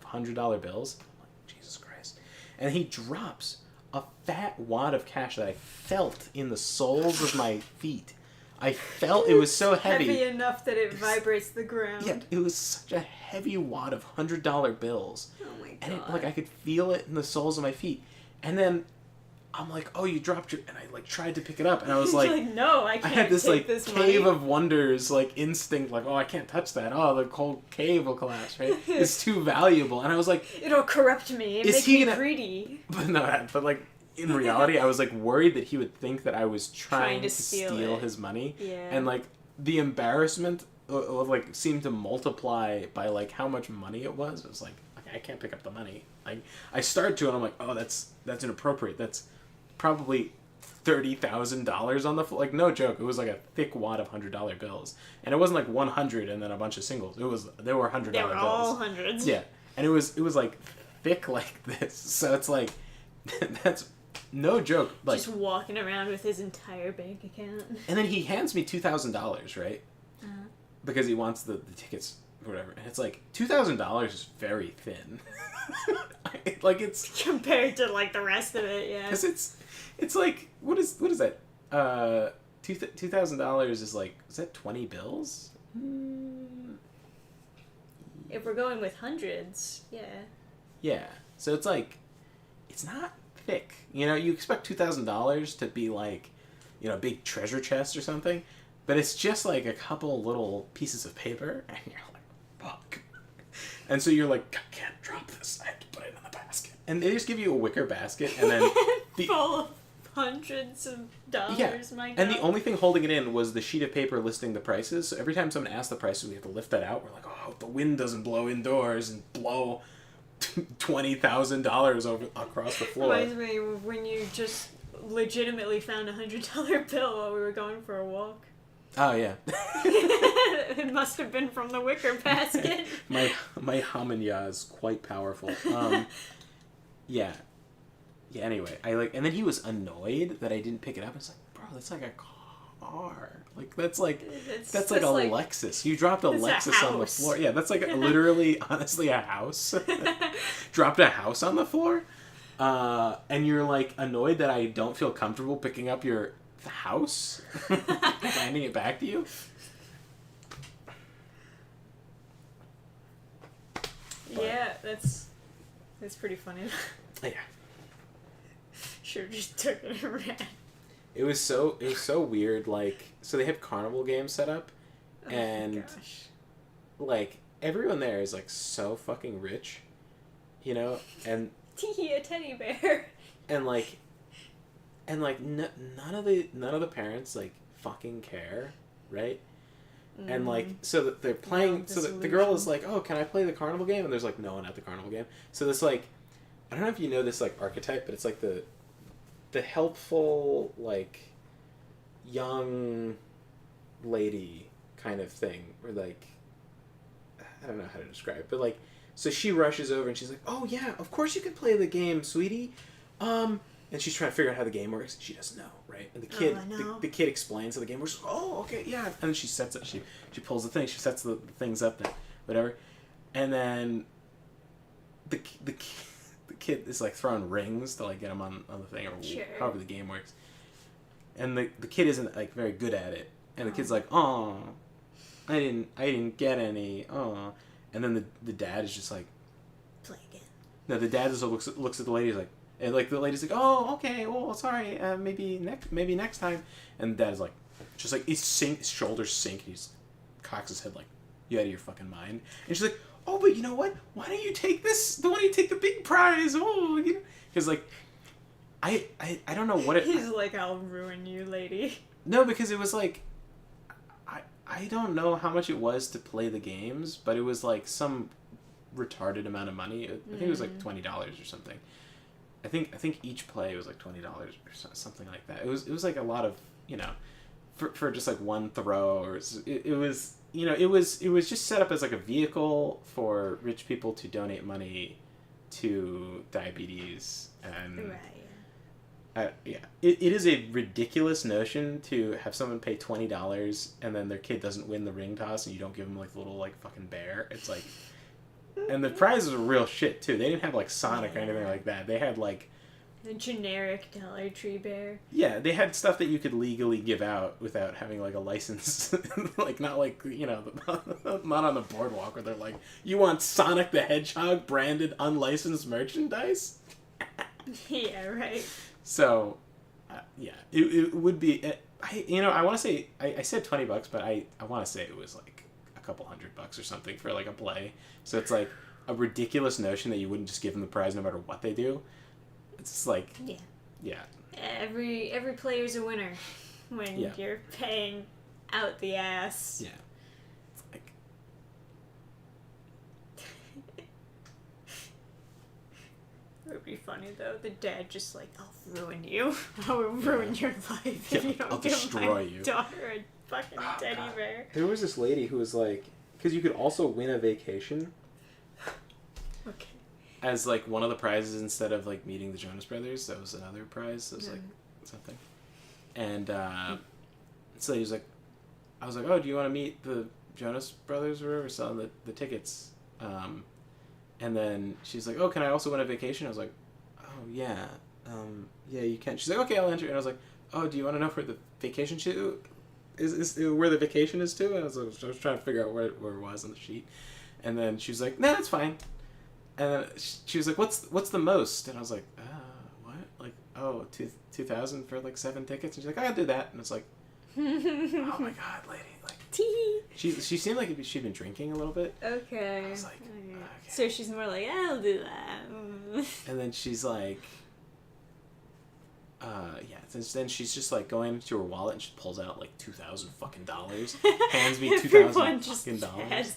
$100 bills. I'm like, Jesus Christ! And he drops a fat wad of cash that I felt in the soles of my feet. I felt it was so heavy. Heavy enough that it vibrates the ground. Yeah, it was such a heavy wad of $100 bills. Oh my god. And I could feel it in the soles of my feet. And then I'm like, oh, you dropped your... And I tried to pick it up. And I was like... no, I can't I had this take this cave money. of wonders, instinct, oh, I can't touch that. Oh, the whole cave will collapse, right? It's too valuable. And I was like... It'll corrupt me and make me greedy. But no, in reality, I was worried that he would think that I was trying to steal his money. Yeah. And the embarrassment seemed to multiply by how much money it was. It was like, okay, I can't pick up the money. I started to, and I'm like, oh, that's inappropriate. That's probably $30,000 on the floor. No joke. It was a thick wad of $100 bills, and it wasn't 100 and then a bunch of singles. They were $100 bills. They were all hundreds. Yeah, and it was thick like this. So it's that's no joke. Just walking around with his entire bank account. And then he hands me $2,000, right? Uh-huh. Because he wants the tickets or whatever. And it's $2,000 is very thin. It's compared to the rest of it, yeah. Because it's what is that? $2,000 is is that 20 bills? If we're going with hundreds, yeah. Yeah. So it's it's not thick. You expect $2,000 to be a big treasure chest or something, but it's just a couple little pieces of paper, and you're like, fuck. And so you're like, I can't drop this. I have to put it in the basket. And they just give you a wicker basket, and then full of hundreds of dollars. Yeah. My God. And the only thing holding it in was the sheet of paper listing the prices. So every time someone asks the prices, we have to lift that out. We're like, oh, the wind doesn't blow indoors and blow $20,000 over across the floor. Reminds me of when you just legitimately found a $100 bill while we were going for a walk. Oh yeah. It must have been from the wicker basket. my hamanya is quite powerful. Yeah. Yeah. Anyway, and then he was annoyed that I didn't pick it up. It's bro, that's a car. That's a Lexus. You dropped a Lexus on the floor. Yeah, that's literally, honestly, a house. Dropped a house on the floor, and you're annoyed that I don't feel comfortable picking up your house, handing it back to you. Yeah, that's pretty funny. Yeah. Should've just took it and ran. It was so weird. So they have carnival games set up, and everyone there is so fucking rich, and Tee, a teddy bear. and none of the parents fucking care, right? And so that they're playing. So the girl is oh, can I play the carnival game? And there's no one at the carnival game. So this I don't know if you know this archetype, but it's the helpful young lady kind of thing, where I don't know how to describe it, but so she rushes over and she's like, oh yeah, of course you can play the game, sweetie. And she's trying to figure out how the game works. She doesn't know, right? And the kid, the kid explains how the game works. Oh, okay, yeah. And then she sets it. She pulls the thing. She sets the things up, that whatever. And then the kid is throwing rings to get him on the thing, or however the game works. And the kid isn't very good at it. And the kid's oh, I didn't get any. Oh, and then the dad is just play again. No, the dad just looks at the lady and the lady's oh, okay, well, sorry, maybe next time. And the dad is just his shoulders sink, and he cocks his head you out of your fucking mind. And she's oh, but you know what? Why don't you take this? Why don't you take the big prize? Oh, you know, because like, I don't know what it. He's like, I'll ruin you, lady. No, because it was like, I don't know how much it was to play the games, but it was like some retarded amount of money. I think it was like $20 or something. I think each play was like $20 or something like that. It was like a lot of, you know, for just like one throw, or it was, you know, it was just set up as like a vehicle for rich people to donate money to diabetes and Right. yeah, it is a ridiculous notion to have someone pay $20 and then their kid doesn't win the ring toss and you don't give them like a little like fucking bear. It's like, and the prizes were real shit too. They didn't have like Sonic or anything like that. They had like the generic Dollar Tree bear. Yeah, they had stuff that you could legally give out without having like a license. Like not like, you know, not on the boardwalk where they're like, you want Sonic the Hedgehog branded unlicensed merchandise? Yeah, right. So, yeah, it would be. I want to say I said $20, but I want to say it was like a couple $100 or something for like a play. So it's like a ridiculous notion that you wouldn't just give them the prize no matter what they do. It's just like yeah. Every player's a winner when you're paying out the ass. Yeah. It's like. It would be funny though. The dad just like, I'll ruin you. I will ruin your life if you don't I'll give destroy my you. daughter a fucking teddy God. bear. There was this lady who was like, because you could also win a vacation. Okay. As like one of the prizes instead of like meeting the Jonas Brothers. That was another prize. That was like something. And so he was like, I was like, oh, do you want to meet the Jonas Brothers or whatever, selling the tickets? And then she's like, oh, can I also win a vacation? I was like, oh, yeah. Yeah, you can. She's like, okay, I'll enter. And I was like, oh, do you want to know where the vacation is where the vacation is to? And I was trying to figure out where it was on the sheet. And then she was like, no, that's fine. And then she was like, what's the most? And I was like, what? Like, oh, 2,000 for like 7 tickets? And she's like, I'll do that. And it's like, oh my God, lady. Like, she seemed like she'd been drinking a little bit. Okay. I was like, okay. okay. So she's more like, I'll do that. And then she's like, then she's just like going to her wallet and she pulls out like $2,000 fucking dollars, hands me $2,000 fucking dollars.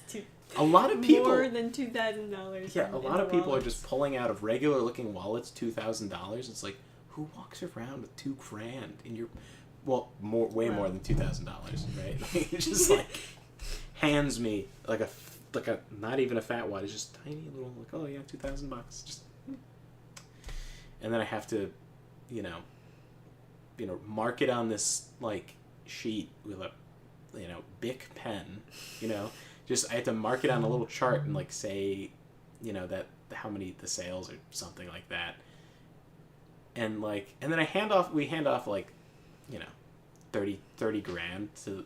A lot of people more than $2,000. Yeah, a lot of people are just pulling out of regular looking wallets $2,000. It's like, who walks around with $2,000 in your? Well, way more than $2,000, right? Like, it's just like hands me like a not even a fat wad. It's just tiny little like, oh yeah, $2,000. Just, and then I have to, you know, mark it on this like sheet with a, Bic pen, Just I had to mark it on a little chart and like say, that how many the sales or something like that. And like, and then we hand off like, 30 grand to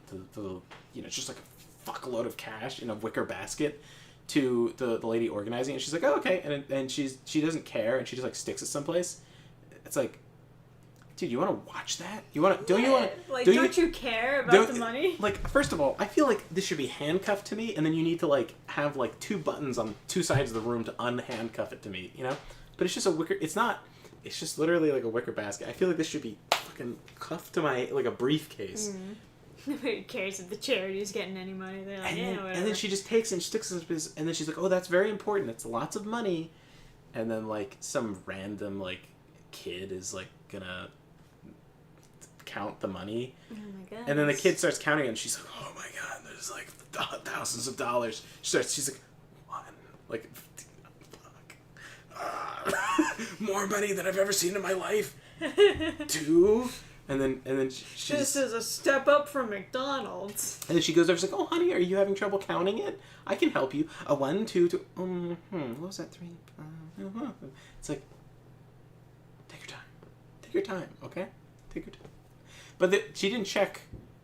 just like a fuckload of cash in a wicker basket to the lady organizing it. She's like, oh, okay. And she doesn't care. And she just like sticks it someplace. It's like, dude, you want to watch that? Don't you care about the money? Like, first of all, I feel like this should be handcuffed to me, and then you need to like have like 2 buttons on 2 sides of the room to unhandcuff it to me, But it's just a wicker. It's not. It's just literally like a wicker basket. I feel like this should be fucking cuffed to my like a briefcase. Nobody cares if the charity's getting any money. They're like, whatever. And then she just takes it and sticks it, and then she's like, oh, that's very important. It's lots of money. And then like some random like kid is like gonna count the money. Oh my god. And then the kid starts counting it and she's like, oh my god, there's like thousands of dollars. She's like, one, like, fuck. More money than I've ever seen in my life. 2. And then she this is a step up from McDonald's. And then she goes over, she's like, oh honey, are you having trouble counting it? I can help you. 1, 2, 2. What was that? 3. It's like, take your time, okay? Take your time. But she didn't check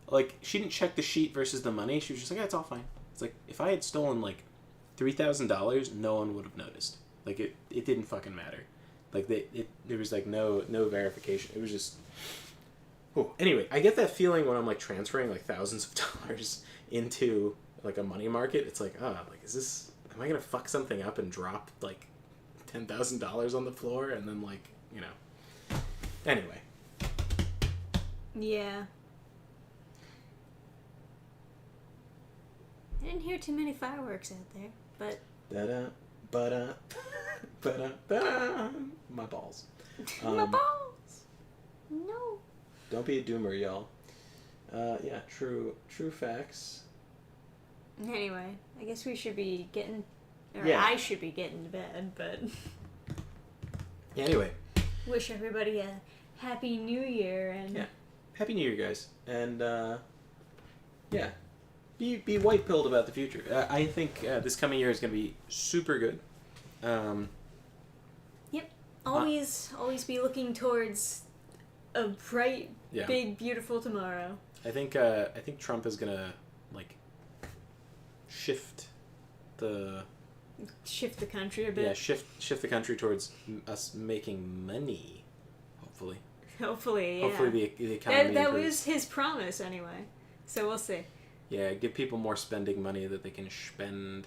the sheet versus the money. She was just like, yeah, it's all fine. It's like, if I had stolen like $3,000, no one would have noticed. Like it didn't fucking matter. Like there was like no verification. It was just. Oh. Anyway, I get that feeling when I'm like transferring like thousands of dollars into like a money market. It's like, like is this? am I gonna fuck something up and drop like $10,000 on the floor and then like, you know. Anyway. Yeah. I didn't hear too many fireworks out there, but... Da-da, ba-da, ba-da, ba-da. My balls. My balls! No. Don't be a doomer, y'all. Yeah, true facts. Anyway, I guess we should be getting... Or Yeah. I should be getting to bed, but... Yeah, anyway. Wish everybody a happy new year and... Yeah. Happy New Year, guys. And, yeah. Be white-pilled about the future. I think this coming year is going to be super good. Yep. Always be looking towards a bright, Yeah. big, beautiful tomorrow. I think Trump is going to, like, shift the country a bit. Yeah, shift the country towards us making money. Hopefully. Hopefully, yeah. Hopefully the economy that improves. was his promise, anyway. So we'll see. Yeah, give people more spending money that they can spend.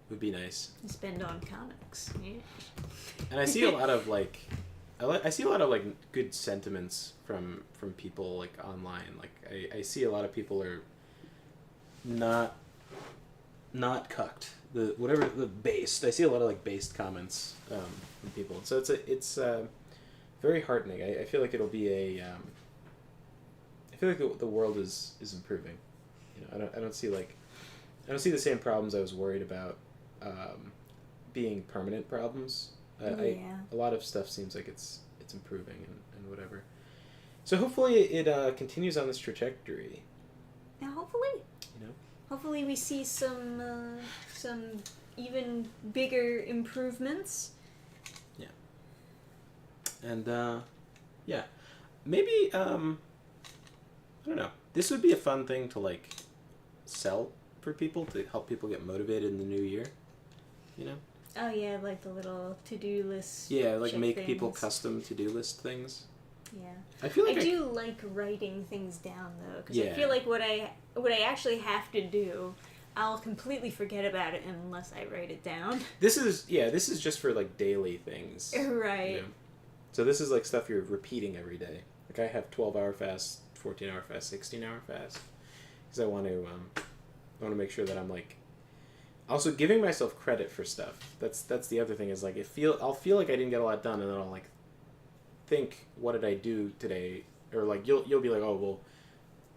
Would be nice. Spend on comics. Yeah. And I see a lot of like, I see a lot of like good sentiments from people like online. Like I see a lot of people are not cucked. The based. I see a lot of like based comments from people. So it's very heartening. I feel like it'll be a. I feel like the world is improving. You know, I don't see the same problems I was worried about being permanent problems. A lot of stuff seems like it's improving and whatever. So hopefully it continues on this trajectory. Now, hopefully. You know. Hopefully we see some even bigger improvements. Yeah. And yeah, maybe I don't know. This would be a fun thing to like sell for people to help people get motivated in the new year. You know? Oh yeah, like the little to-do list. Yeah, like make things. people custom to-do list things. Yeah. I feel like I do like writing things down though, because Yeah. I feel like what I actually have to do, I'll completely forget about it unless I write it down. This is just for like daily things. Right. You know? So this is like stuff you're repeating every day. Like I have 12-hour fast, 14-hour fast, 16-hour fast, because I want to make sure that I'm like also giving myself credit for stuff. That's the other thing is like I'll feel like I didn't get a lot done, and then I'll like think, what did I do today? Or like you'll be like, oh well,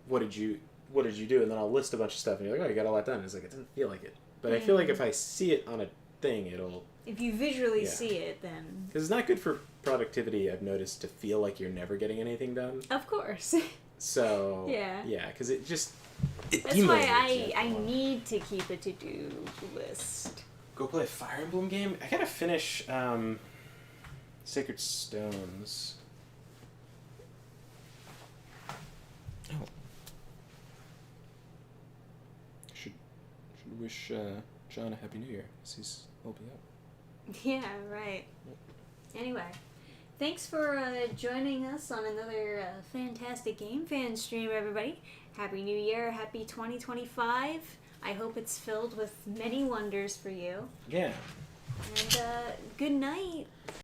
what did you do? And then I'll list a bunch of stuff, and you're like, oh, you got a lot done. And it's like, it didn't feel like it, but I feel like if I see it on a thing, it'll. If you visually see it, then. Because it's not good for productivity, I've noticed, to feel like you're never getting anything done. Of course. So yeah, because it just. That's why I need to keep a to-do list. Go play a Fire Emblem game. I gotta finish Sacred Stones. Oh. Should wish John a Happy New Year, as he's hoping up. Yeah, right. Anyway, thanks for joining us on another fantastic Gamephans stream, everybody. Happy New Year, happy 2025. I hope it's filled with many wonders for you. Yeah. And good night.